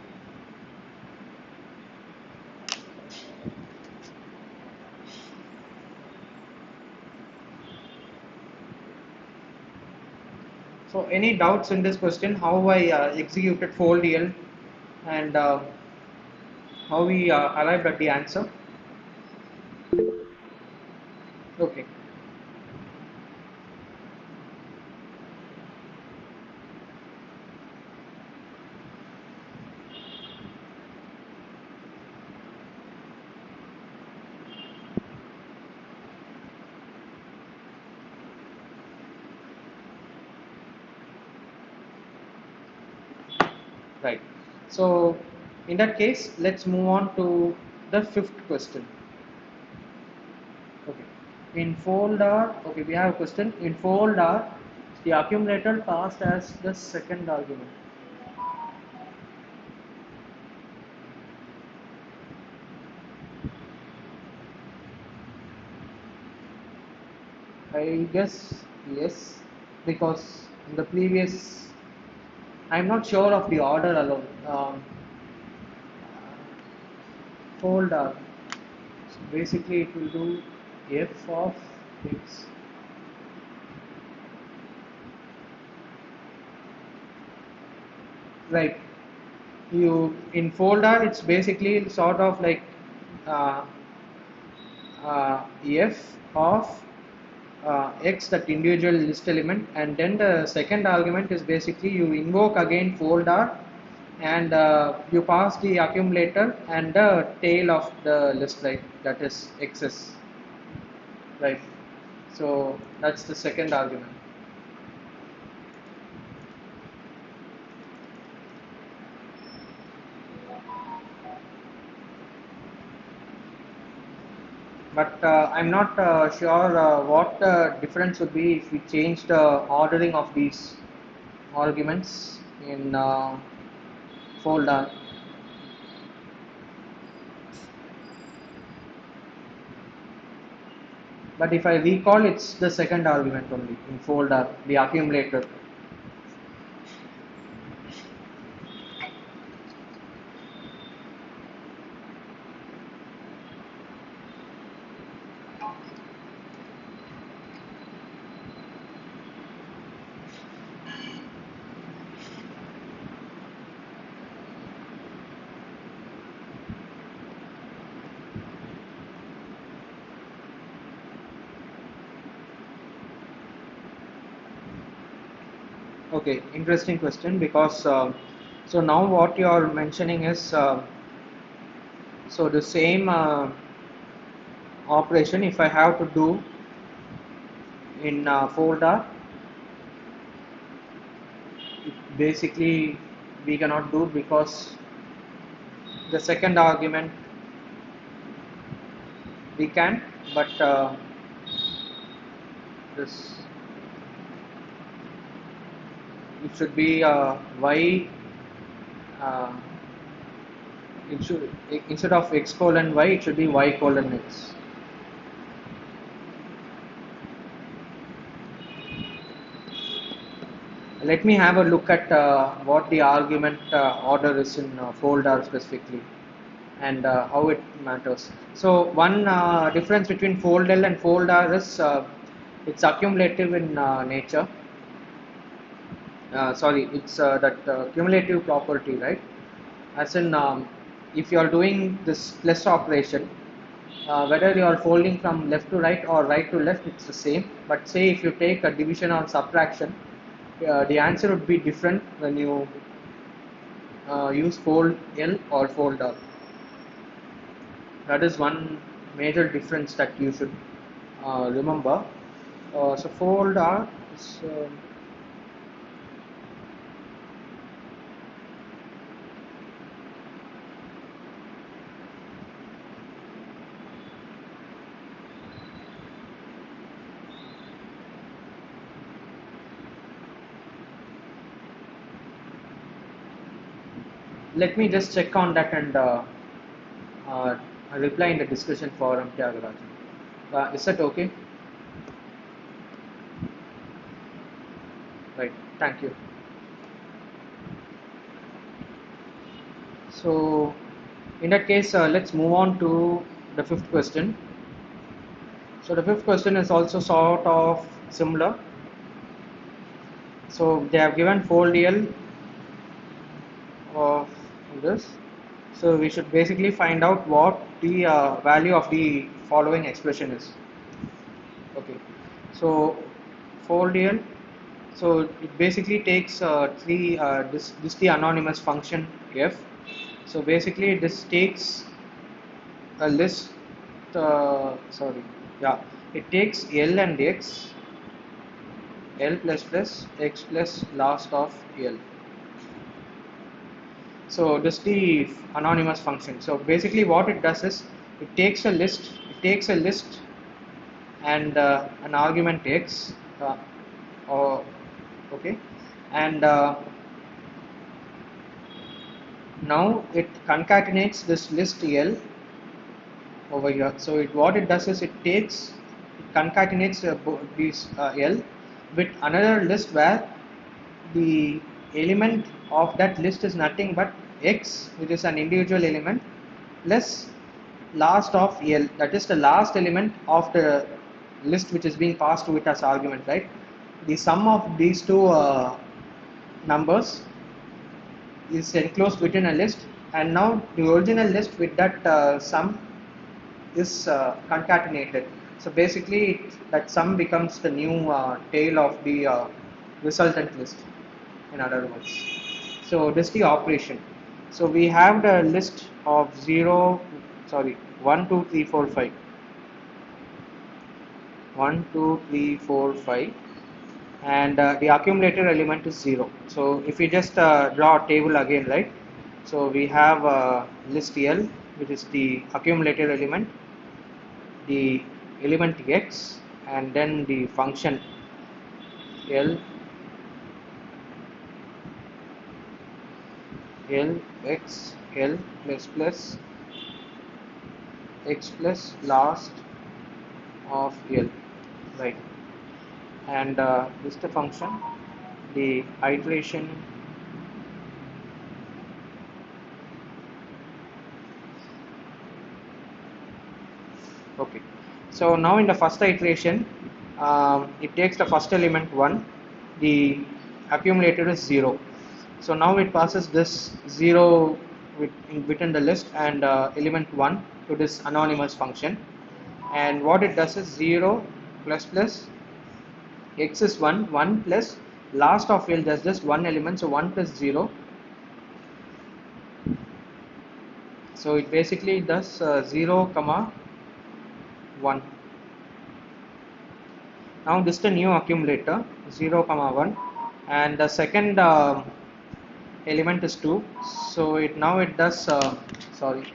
So any doubts in this question, how I executed fold L and how we arrived at the answer? Okay. Right. So in that case, let's move on to the fifth question. Okay. In fold R, okay, we have a question. In fold R, the accumulator passed as the second argument. I guess yes, because in the previous, I'm not sure of the order alone. Fold R. So basically, it will do f of x. Right. You in folder, it's basically sort of like uh, f of x, that individual list element, and then the second argument is basically you invoke again folder and you pass the accumulator and the tail of the list, right? That is xs, right? So that's the second argument. But I'm not sure what the difference would be if we change the ordering of these arguments in folder. But if I recall, it's the second argument only in folder, the accumulator. Okay, interesting question, because so now what you are mentioning is so the same operation if I have to do in folder, basically we cannot do because the second argument we can, but this it should be y. Uh, it should, instead of x colon y, it should be y colon x. Let me have a look at what the argument order is in folder specifically, and how it matters. So one difference between fold L and fold R is it's accumulative in nature. Sorry, it's that cumulative property, right? As in, if you are doing this plus operation, whether you are folding from left to right or right to left, it's the same. But say if you take a division or subtraction, the answer would be different when you use fold L or fold R. That is one major difference that you should remember. So fold R is let me just check on that and uh, reply in the discussion forum, Tyagarajan. Is that okay? Right, thank you. So, in that case, let's move on to the fifth question. So, the fifth question is also sort of similar. So, they have given 4DL of this. So, we should basically find out what the value of the following expression is. Okay. So, 4DL. So, it basically takes this the anonymous function f. So, basically, this takes a list, sorry, yeah, it takes L and X, L plus plus X plus last of L. So this is the anonymous function. So basically what it does is it takes a list and an argument X, or okay, and now it concatenates this list L over here. So what it does is it concatenates these L with another list where the element of that list is nothing but X, which is an individual element, plus last of L, that is the last element of the list which is being passed to it as argument, right? The sum of these two numbers is enclosed within a list, and now the original list with that sum is concatenated. So basically, that sum becomes the new tail of the resultant list, in other words. So this is the operation. So we have the list of 1, 2, 3, 4, 5. 1, 2, 3, 4, 5, and the accumulator element is 0. So if we just draw a table again, right? So we have list L, which is the accumulator element, the element X, and then the function L, X, L plus plus X plus last of L, right? And this is the function, the iteration okay. So now in the first iteration, it takes the first element 1, the accumulator is 0. So now it passes this 0 within the list and element 1 to this anonymous function, and what it does is 0 plus plus X is 1, 1 plus last of L, there's just one element, so 1 plus 0. So it basically does 0 comma 1. Now this is the new accumulator 0 comma 1, and the second element is 2. So it does sorry,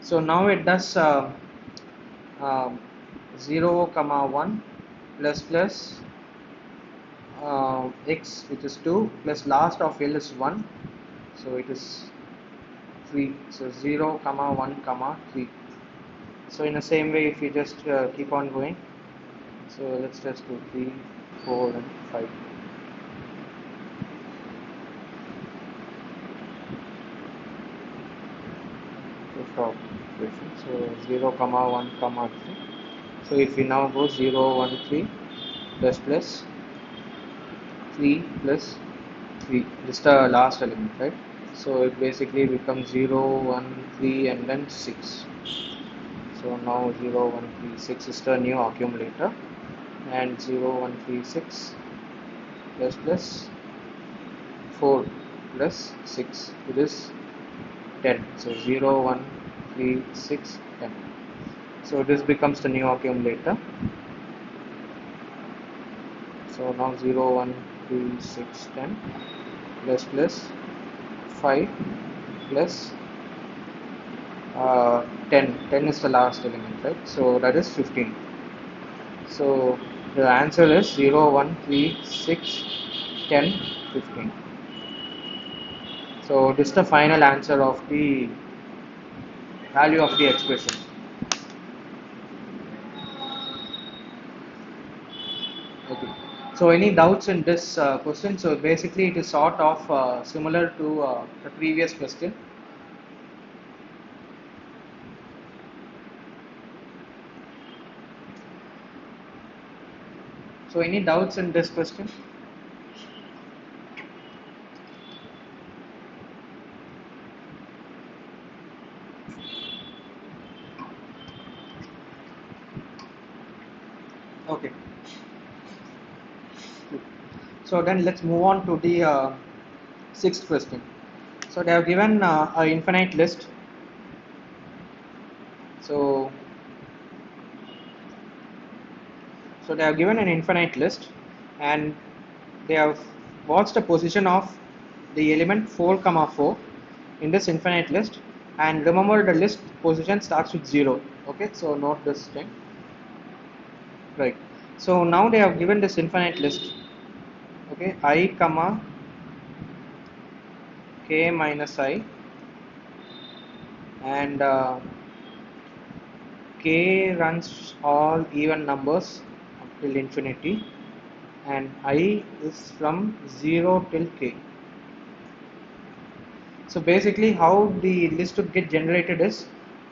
so now it does um 0 comma 1 plus plus X, which is 2, plus last of L is 1, so it is 3. So 0 comma 1 comma 3. So in the same way, if you just keep on going, so let's just do 3, 4 and 5. So 0 comma 1 comma 3. So if we now go 0 1 3 plus plus 3 plus 3, this is the last element, right? So it basically becomes 0 1 3 and then 6. So now 0 1 3 6 is the new accumulator, and 0 1 3 6 plus plus 4 plus 6, it is 10. So 0 1 3 6 10. So this becomes the new accumulator. So now 0 1 3 6 10 plus plus 5 plus 10 is the last element, right? So that is 15. So the answer is 0, 1, 3, 6, 10, 15. So this is the final answer of the value of the expression. Okay. So any doubts in this question? So basically it is sort of similar to the previous question. So any doubts in this question? Okay. So then let's move on to the sixth question. So they have given an infinite list. So they have given an infinite list, and they have what's the position of the element 4 comma 4 in this infinite list. And remember, the list position starts with 0. Okay, so note this thing. Right. So now they have given this infinite list. Okay, I comma k minus I, and k runs all even numbers up till infinity, and I is from 0 till k. So basically how the list would get generated is,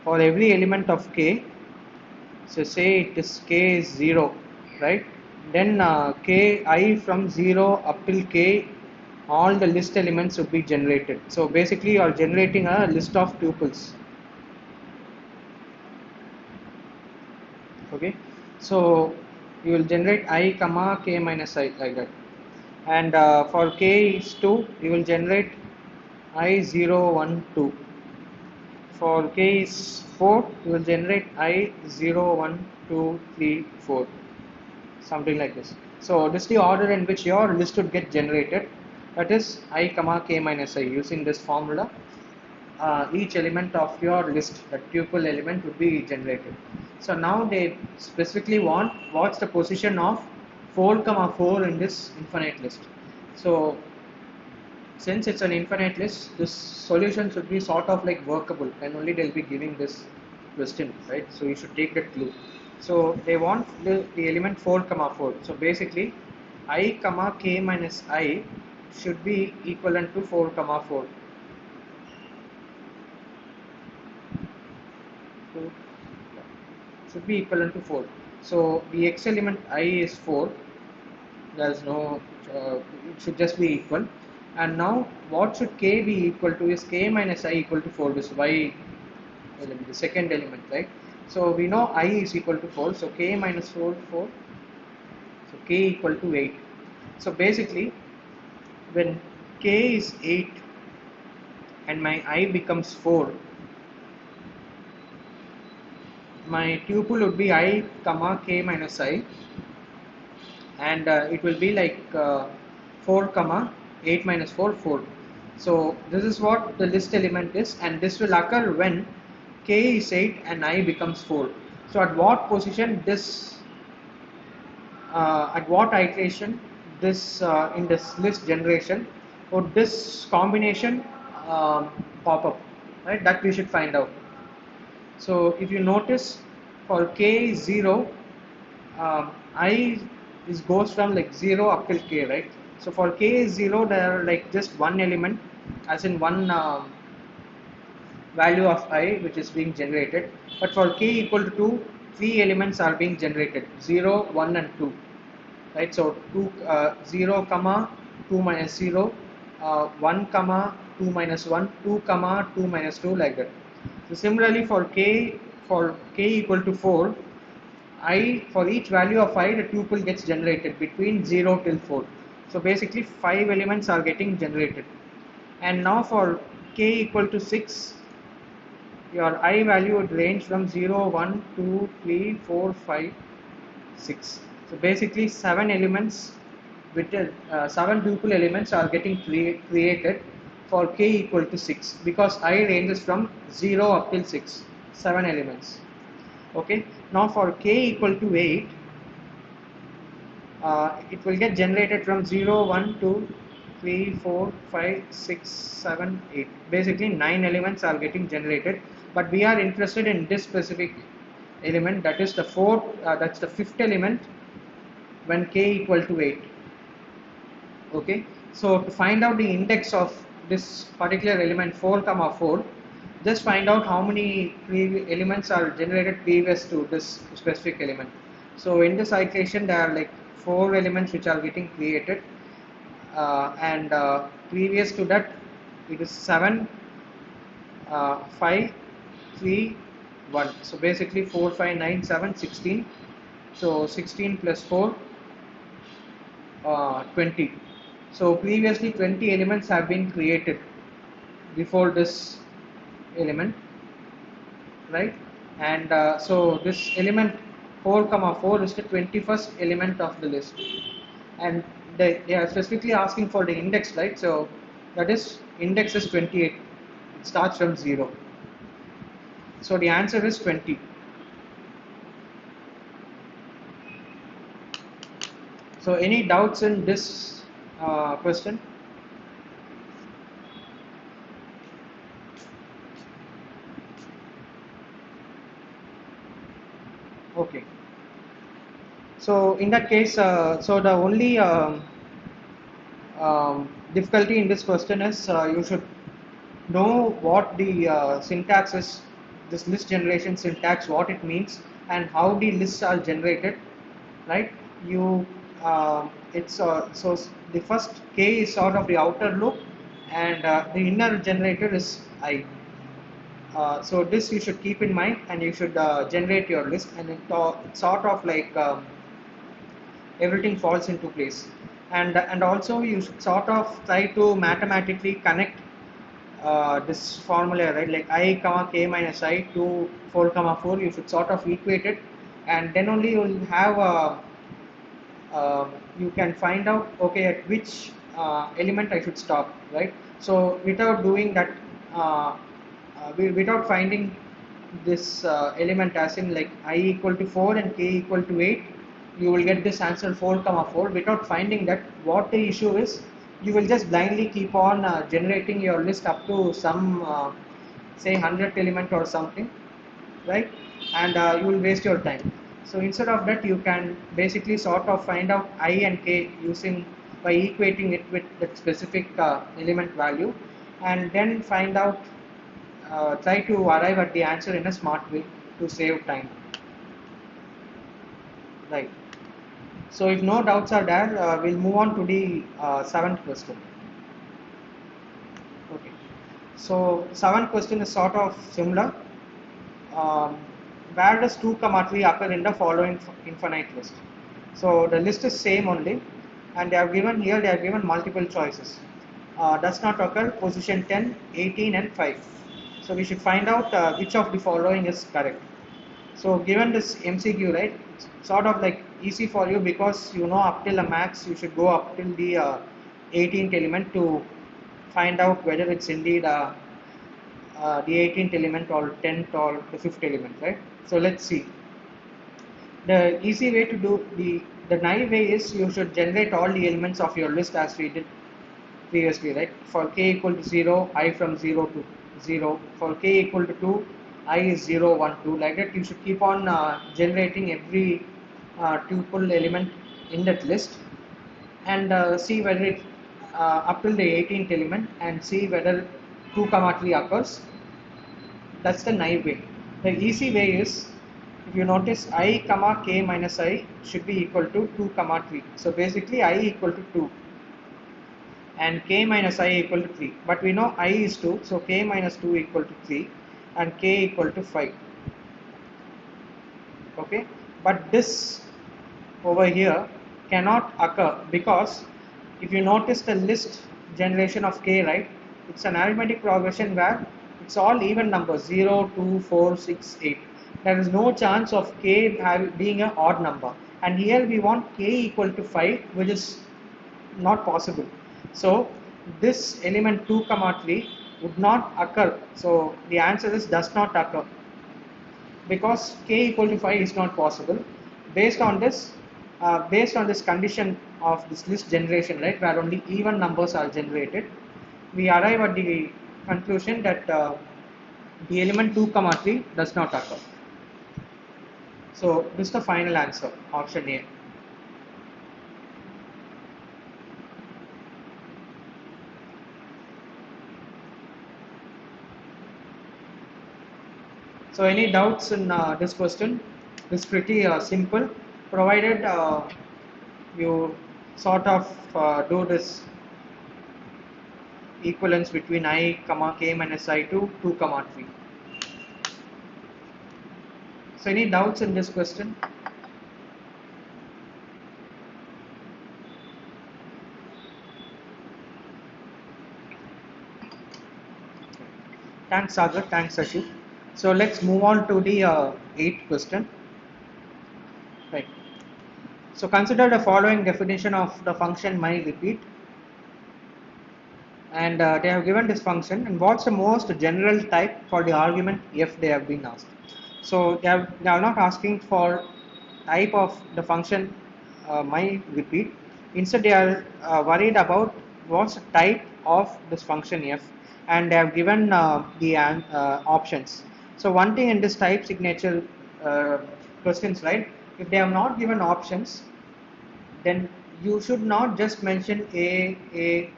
for every element of k, so say it is k is 0, right? Then k I from 0 up till k, all the list elements would be generated. So basically you are generating a list of tuples. Okay, so you will generate I comma k minus I, like that. And for k is 2, you will generate I 0, 1, 2. For k is 4, you will generate I 0, 1, 2, 3, 4, something like this. So this is the order in which your list would get generated. That is I comma k minus I. Using this formula, each element of your list, the tuple element, would be generated. So now they specifically want what's the position of 4 comma 4 in this infinite list. So since it's an infinite list, this solution should be sort of like workable, and only they'll be giving this question, right? So you should take that clue. So they want the element 4 comma 4. So basically I comma k minus I should be equivalent to 4 comma 4. So should be equivalent to 4. So the x element I is 4. There's no, it should just be equal. And now what should k be equal to is k minus I equal to 4. This y element, the second element, right? So we know I is equal to 4. So k minus 4, 4. So k equal to 8. So basically when k is 8 and my I becomes 4, my tuple would be I comma k minus I, and it will be like 4 comma 8 minus 4, 4. So this is what the list element is, and this will occur when k is 8 and I becomes 4. So at what position this, at what iteration this, in this list generation, would this combination pop up, right? That we should find out. So if you notice, for k is 0, I is goes from like 0 up till k, right? So for k is 0, there are like just one element, as in one value of I which is being generated. But for k equal to 2, three elements are being generated: 0, 1, and 2, right? So 2, 0 comma 2 minus 0, 1 comma 2 minus 1, 2 comma 2 minus 2, like that. So similarly for k equal to 4, I, for each value of I, the tuple gets generated between 0 till 4. So basically 5 elements are getting generated. And now for k equal to 6, your I value would range from 0, 1, 2, 3, 4, 5, 6. So basically 7 elements with 7 tuple elements are getting created for k equal to 6, because I ranges from 0 up till 6, 7 elements. Okay, now for k equal to 8, it will get generated from 0, 1, 2, 3, 4, 5, 6, 7, 8. Basically 9 elements are getting generated, but we are interested in this specific element, that is the fourth, that's the fifth element when k equal to 8. Okay, so to find out the index of this particular element 4 comma 4, just find out how many elements are generated previous to this specific element. So in this iteration there are like 4 elements which are getting created, and previous to that it is 7, 5, 3, 1. So basically 4, 5, 9, 7, 16. So 16 plus 4, 20. So previously 20 elements have been created before this element, right? And so this element 4 comma 4 is the 21st element of the list, and they are specifically asking for the index, right? So that is index is 28. It starts from 0. So the answer is 20. So any doubts in this question? Okay. So in that case, so the only difficulty in this question is you should know what the syntax is, this list generation syntax, what it means, and how the lists are generated, right? You, it's so the first k is sort of the outer loop, and the inner generator is I. So this you should keep in mind, and you should generate your list, and it sort of like everything falls into place. And also you should sort of try to mathematically connect this formula, right? Like I comma k minus I to 4 comma 4, you should sort of equate it, and then only you will have you can find out, okay, at which element I should stop, right? So without doing that, without finding this element as in like I equal to 4 and k equal to 8, you will get this answer 4 comma 4. Without finding that, what the issue is, you will just blindly keep on generating your list up to some say 100 element or something, right? And you will waste your time. So instead of that, you can basically sort of find out I and k using by equating it with that specific element value, and then find out, try to arrive at the answer in a smart way to save time, right? So if no doubts are there, we'll move on to the seventh question. Okay, so seventh question is sort of similar. um, where does 2 comma 3 occur in the following infinite list? So the list is same only, and they have given here, they have given multiple choices. Does not occur, position 10, 18 and 5. So we should find out which of the following is correct. So given this MCQ, right, it's sort of like easy for you, because you know up till the max you should go up till the 18th element to find out whether it's indeed the 18th element or 10th or the 5th element, right? So let's see. The easy way to do, the naive way is you should generate all the elements of your list as we did previously, right? For k equal to 0, I from 0 to 0. For k equal to 2, I is 0, 1, 2. Like that, you should keep on generating every tuple element in that list, and see whether it up till the 18th element, and see whether 2 comma 3 occurs. That's the naive way. The easy way is, if you notice, I comma k minus I should be equal to 2 comma 3. So basically I equal to 2 and k minus I equal to 3. But we know I is 2, so k minus 2 equal to 3 and k equal to 5. Okay, but this over here cannot occur, because if you notice the list generation of k, right, it's an arithmetic progression where it's all even numbers, 0, 2, 4, 6, 8. There is no chance of k being an odd number, and here we want k equal to 5, which is not possible. So this element 2 comma 3 would not occur. So the answer is does not occur, because k equal to 5 is not possible. Based on this, condition of this list generation, right, where only even numbers are generated, we arrive at the conclusion that the element 2 comma 3 does not occur. So this is the final answer, option A. So any doubts in this question? It's pretty simple, provided you sort of do this equivalence between I comma k minus I to 2 comma 3. So any doubts in this question? Thanks Sagar, thanks Ashif. So let's move on to the 8th question. Right. So consider the following definition of the function myRepeat, and they have given this function, and what's the most general type for the argument if they have been asked. So they are not asking for type of the function myRepeat. Instead they are worried about what's the type of this function f, and they have given the options. So one thing in this type signature questions, right, if they have not given options, then you should not just mention a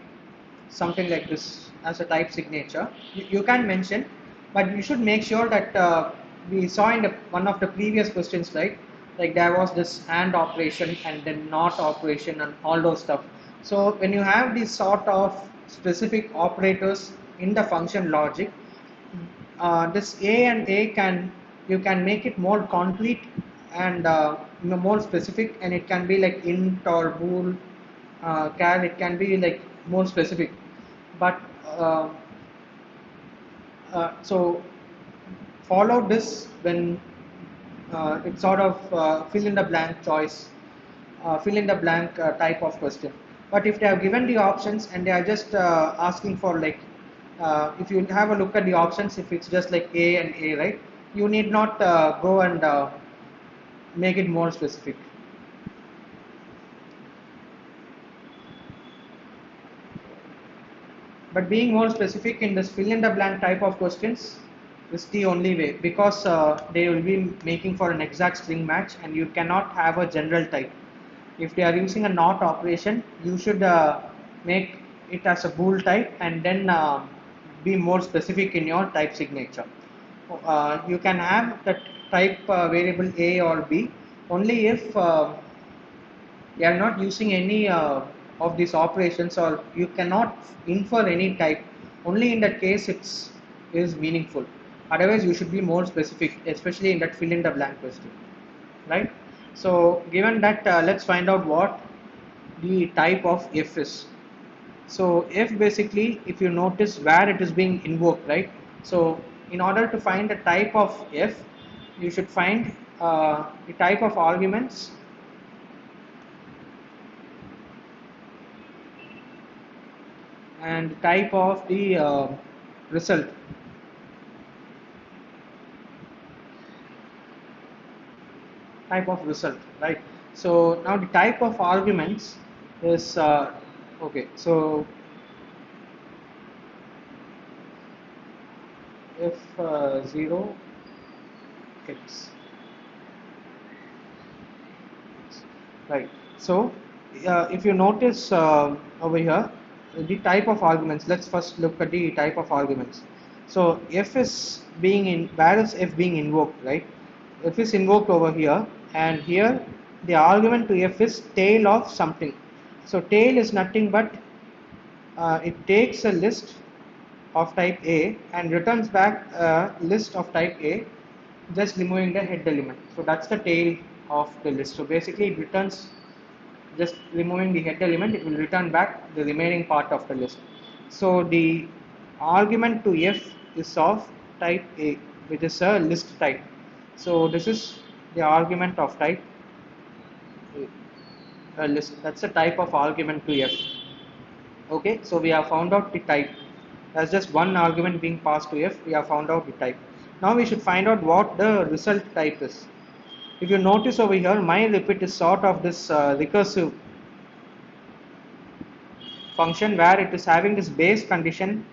something like this as a type signature. You can mention, but you should make sure that we saw in one of the previous questions, right, like there was this AND operation and then NOT operation and all those stuff. So when you have these sort of specific operators in the function logic, this A and A you can make it more concrete and more specific, and it can be like int or bool, char, it can be like more specific. But so follow this when it's sort of fill in the blank choice, fill in the blank type of question. But if they have given the options and they are just asking for like, if you have a look at the options, if it's just like A and A, right, you need not go and make it more specific. But being more specific in this fill in the blank type of questions is the only way, because they will be making for an exact string match and you cannot have a general type. If they are using a NOT operation, you should make it as a bool type and then be more specific in your type signature. You can have the type variable A or B only if you are not using any of these operations, or you cannot infer any type. Only in that case it is meaningful. Otherwise you should be more specific, especially in that fill in the blank question, right? So given that, let's find out what the type of f is. So f basically, if you notice where it is being invoked, right, so in order to find the type of f, you should find the type of arguments and type of the result. Type of result, right? So now the type of arguments is okay. So if 0 x, right? So if you notice over here, the type of arguments, let's first look at the type of arguments. So f is being in, where is f being invoked, right? F is invoked over here, and here the argument to f is tail of something. So tail is nothing but it takes a list of type A and returns back a list of type A, just removing the head element. So that's the tail of the list. So basically it returns, just removing the head element, it will return back the remaining part of the list. So the argument to f is of type A, which is a list type. So this is the argument of type A, a list. That's the type of argument to f. Okay, so we have found out the type. There's just one argument being passed to f. We have found out the type. Now we should find out what the result type is. If you notice over here, my repeat is sort of this recursive function where it is having this base condition,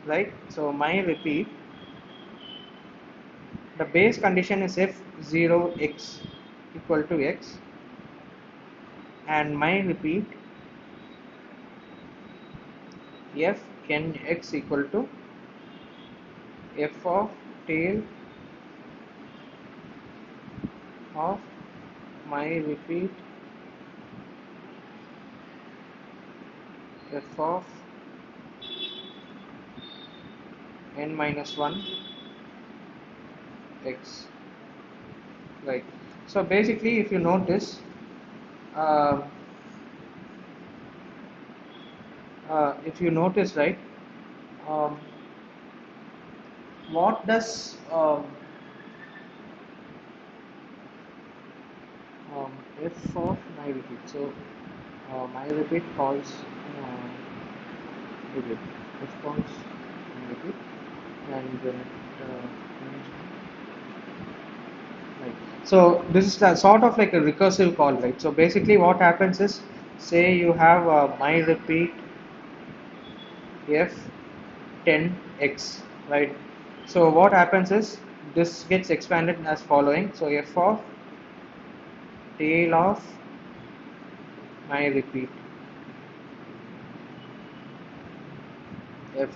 right? So my repeat, the base condition is f0x equal to x, and my repeat f n x equal to f of tail of my repeat f of n minus 1 x, right? So basically if you notice, uh, right, um, what does f of my repeat, so my repeat calls repeat, f calls my repeat, and then right. So this is sort of like a recursive call, right? So basically what happens is, say you have my repeat f 10x, right? So what happens is this gets expanded as following. So f of tail of my repeat f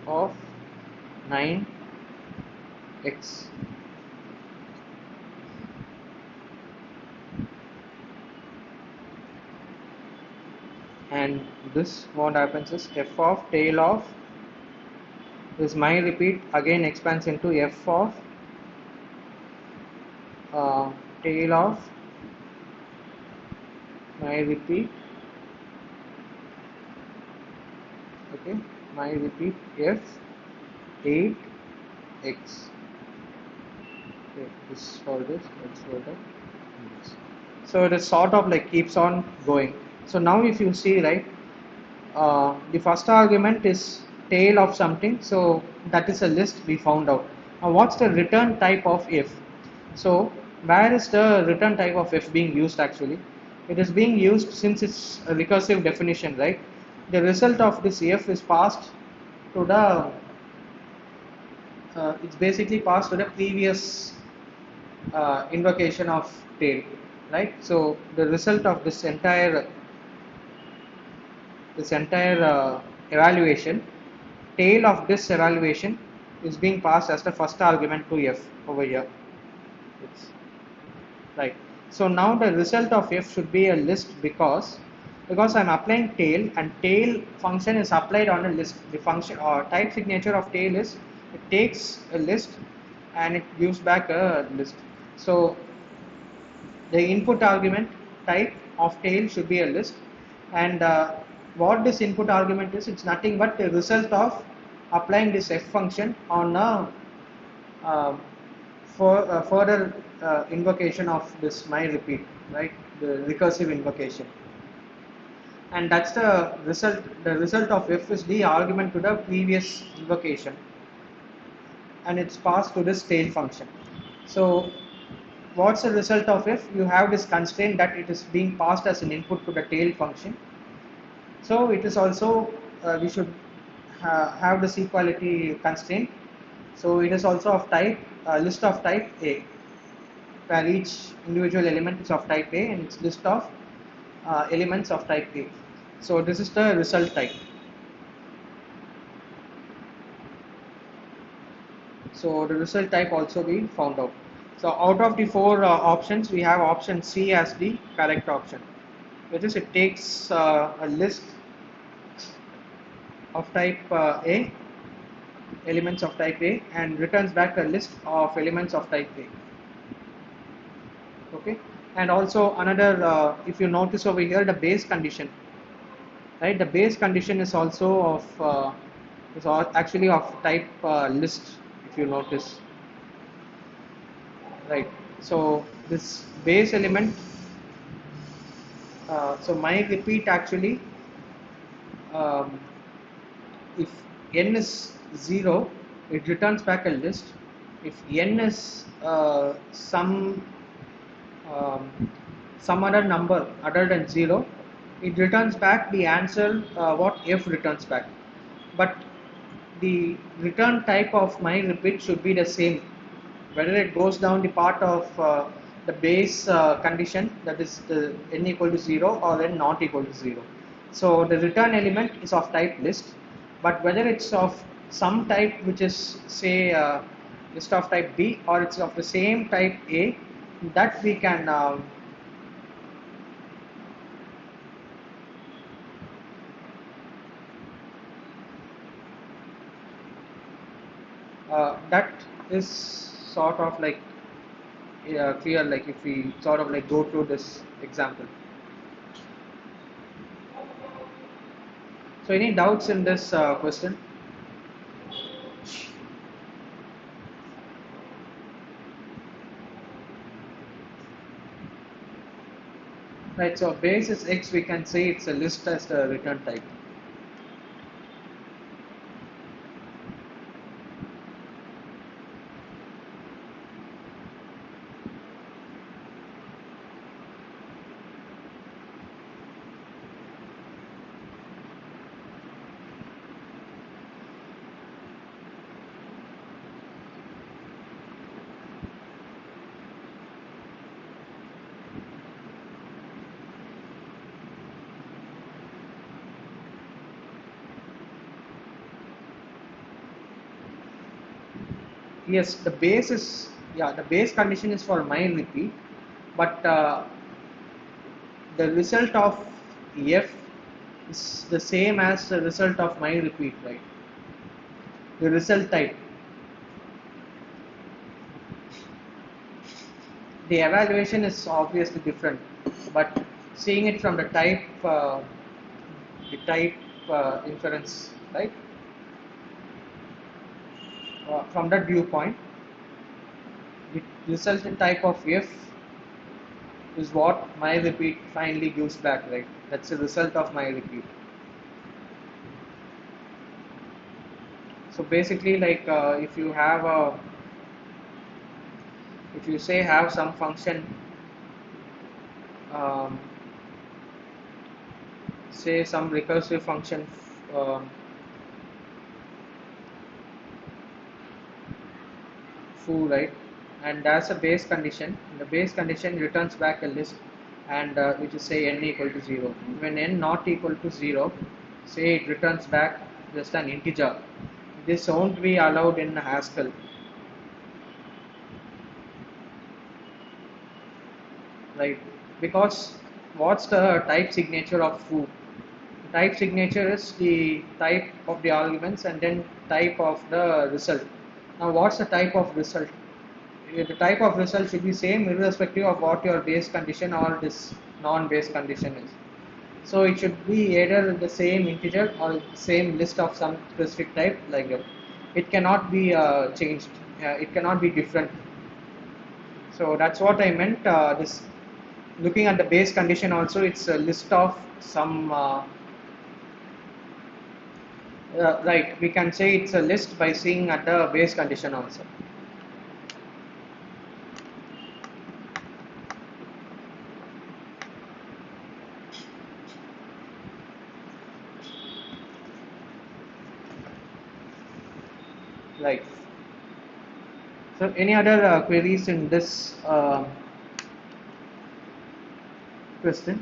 of 9x, and this what happens is f of tail of this my repeat again expands into f of uh, tail of my repeat, okay, my repeat f 8x. Okay, this for this, let's hold that. Yes. So it is sort of like keeps on going. So now if you see, right, the first argument is tail of something, so that is a list we found out. Now what's the return type of if? So where is the return type of if being used actually? It is being used since it's a recursive definition, right? The result of this if is passed to the it's basically passed to the previous invocation of tail, right? So the result of this entire evaluation, tail of this evaluation is being passed as the first argument to f over here. It's right. So now the result of f should be a list, because I'm applying tail, and tail function is applied on a list. The function or type signature of tail is it takes a list and it gives back a list. So the input argument type of tail should be a list, and what this input argument is, it's nothing but the result of applying this f function on a further invocation of this my repeat, right, the recursive invocation, and that's the result of f is the argument to the previous invocation, and it's passed to this tail function. So what's the result of if? You have this constraint that it is being passed as an input to the tail function. So it is also, we should have this equality constraint. So it is also of type, list of type A, where each individual element is of type A and it's list of elements of type A. So this is the result type. So the result type also we found out. So out of the four options, we have option C as the correct option, which is it takes a list of type A, elements of type A, and returns back a list of elements of type A. Okay, and also another, if you notice over here, the base condition, right? The base condition is also of actually of type list, if you notice, right? So this base element, so my repeat actually um, if n is 0, it returns back a list. If n is um, some other number other than 0, it returns back the answer what f returns back. But the return type of my repeat should be the same, whether it goes down the part of the base condition, that is the n equal to 0 or n not equal to 0. So the return element is of type list, but whether it's of some type which is say list of type B, or it's of the same type A, that we can that is sort of like clear, like if we sort of like go through this example. So any doubts in this question? Right, so base is X, we can say it's a list as the return type. Yes, the base is, yeah, the base condition is for my repeat, but the result of F is the same as the result of my repeat, right? The result type. The evaluation is obviously different, but seeing it from the type inference, right? From that viewpoint, the resultant type of F is what my repeat finally gives back, right? That's the result of my repeat. So basically, like if you say have some function, um, say some recursive function, um, foo, right? And that's a base condition. The base condition returns back a list, and which is say n equal to 0. When n not equal to 0, say it returns back just an integer. This won't be allowed in Haskell, right? Because what's the type signature of foo? Type signature is the type of the arguments and then type of the result. Now what's the type of result? The type of result should be same irrespective of what your base condition or this non-base condition is. So it should be either the same integer or the same list of some specific type, like that. It cannot be changed. It cannot be different. So that's what I meant. This looking at the base condition also, it's a list of some right. We can say it's a list by seeing at the base condition also. Right. So any other queries in this question?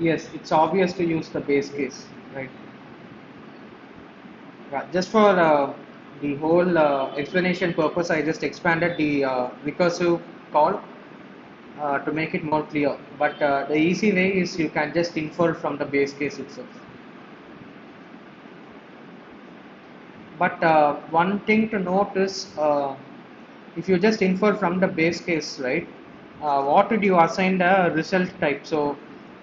Yes, it's obvious to use the base case, right? Yeah, just for the whole explanation purpose, I just expanded the recursive call to make it more clear. But the easy way is you can just infer from the base case itself. But one thing to note is if you just infer from the base case, right? What would you assign the result type? So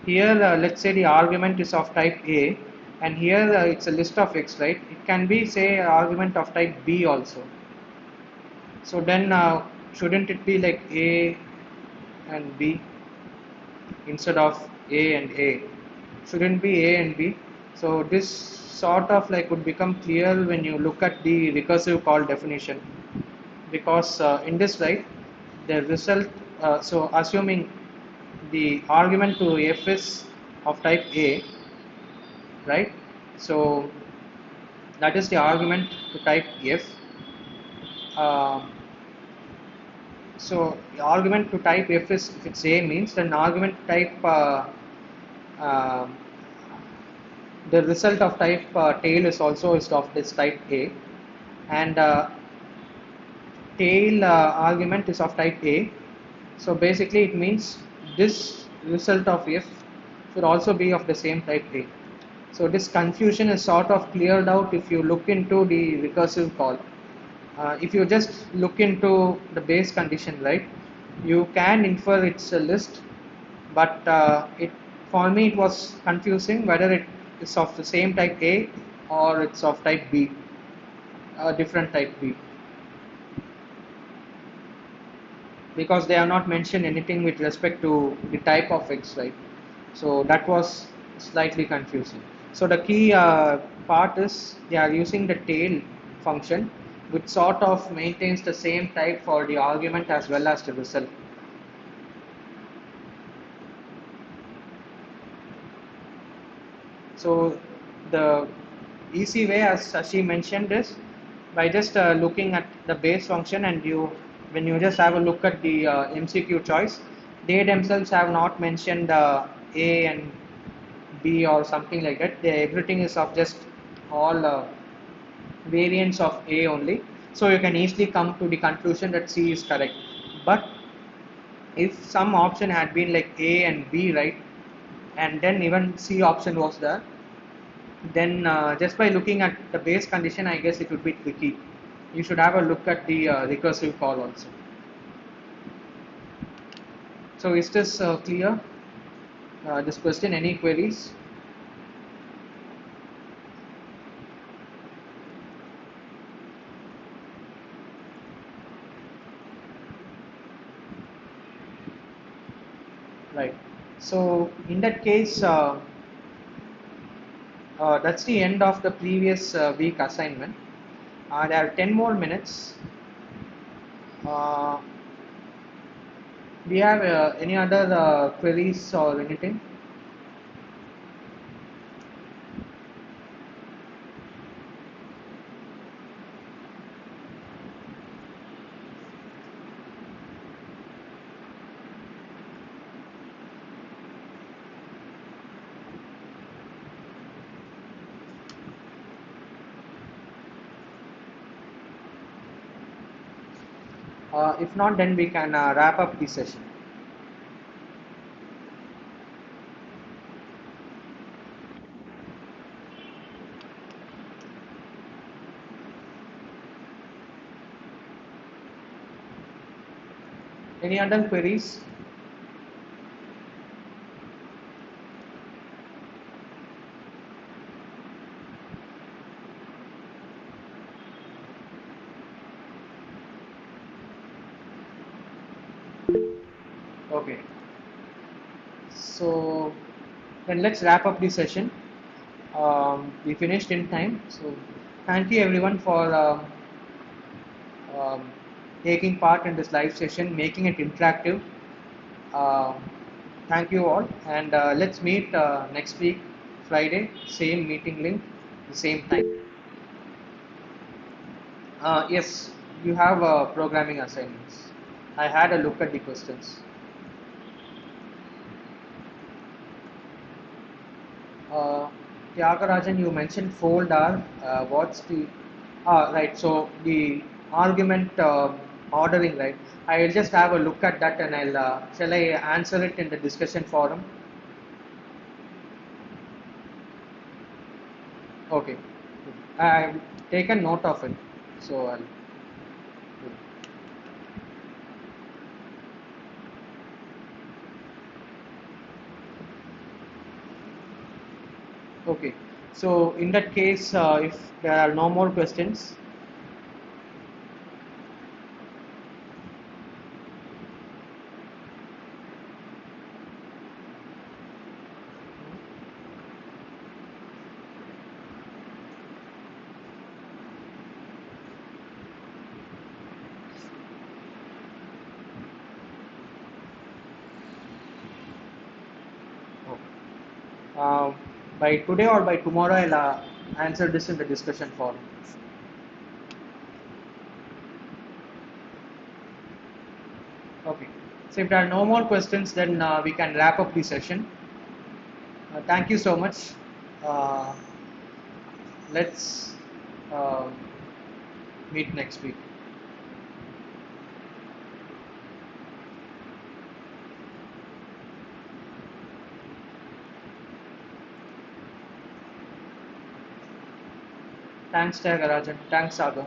here, let's say the argument is of type A, and here it's a list of X, right? It can be say argument of type B also. So then, shouldn't it be like A and B instead of A and A? Shouldn't be A and B. So this sort of like would become clear when you look at the recursive call definition, because in this, right, the result, so assuming the argument to F is of type A, right? So that is the argument to type F. Uh, so the argument to type F is, if it's A means, then argument type uh, the result of type tail is also is of this type A, and tail argument is of type A. So basically it means this result of F should also be of the same type A. So this confusion is sort of cleared out if you look into the recursive call. If you just look into the base condition, right, you can infer it's a list, but it, for me it was confusing whether it is of the same type A or it's of type B, a different type B, because they have not mentioned anything with respect to the type of X, right? So that was slightly confusing. So the key part is they are using the tail function, which sort of maintains the same type for the argument as well as the result. So the easy way, as Shashi mentioned, is by just looking at the base function, and you, when you just have a look at the MCQ choice, they themselves have not mentioned A and B or something like that. Everything is of just all variants of A only. So you can easily come to the conclusion that C is correct. But if some option had been like A and B, right, and then even C option was there, then just by looking at the base condition, I guess it would be tricky. You should have a look at the recursive call also. So is this clear? This question, any queries? Right. So in that case, that's the end of the previous week assignment. There are 10 more minutes. Uh, do you have any other queries or anything? If not, then we can wrap up the session. Any other queries? Okay. So then let's wrap up the session. We finished in time. So thank you everyone for um, taking part in this live session, making it interactive. Uh, Thank you all, and let's meet next week, Friday, same meeting link, the same time. Yes, you have programming assignments. I had a look at the questions. Uh, Tyagarajan, you mentioned fold R. What's the Right. So the argument ordering, right? I'll just have a look at that and I'll shall I answer it in the discussion forum? Okay. I've taken note of it. So I'll. Okay. So in that case, if there are no more questions, uh, by today or by tomorrow, I'll answer this in the discussion forum. Okay. So if there are no more questions, then we can wrap up the session. Thank you so much. Uh, let's uh, meet next week. Thanks, Tyagarajan. Thanks, Sagar.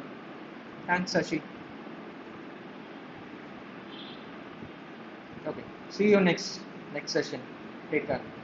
Thanks, Sashi. Okay. See you next session. Take care.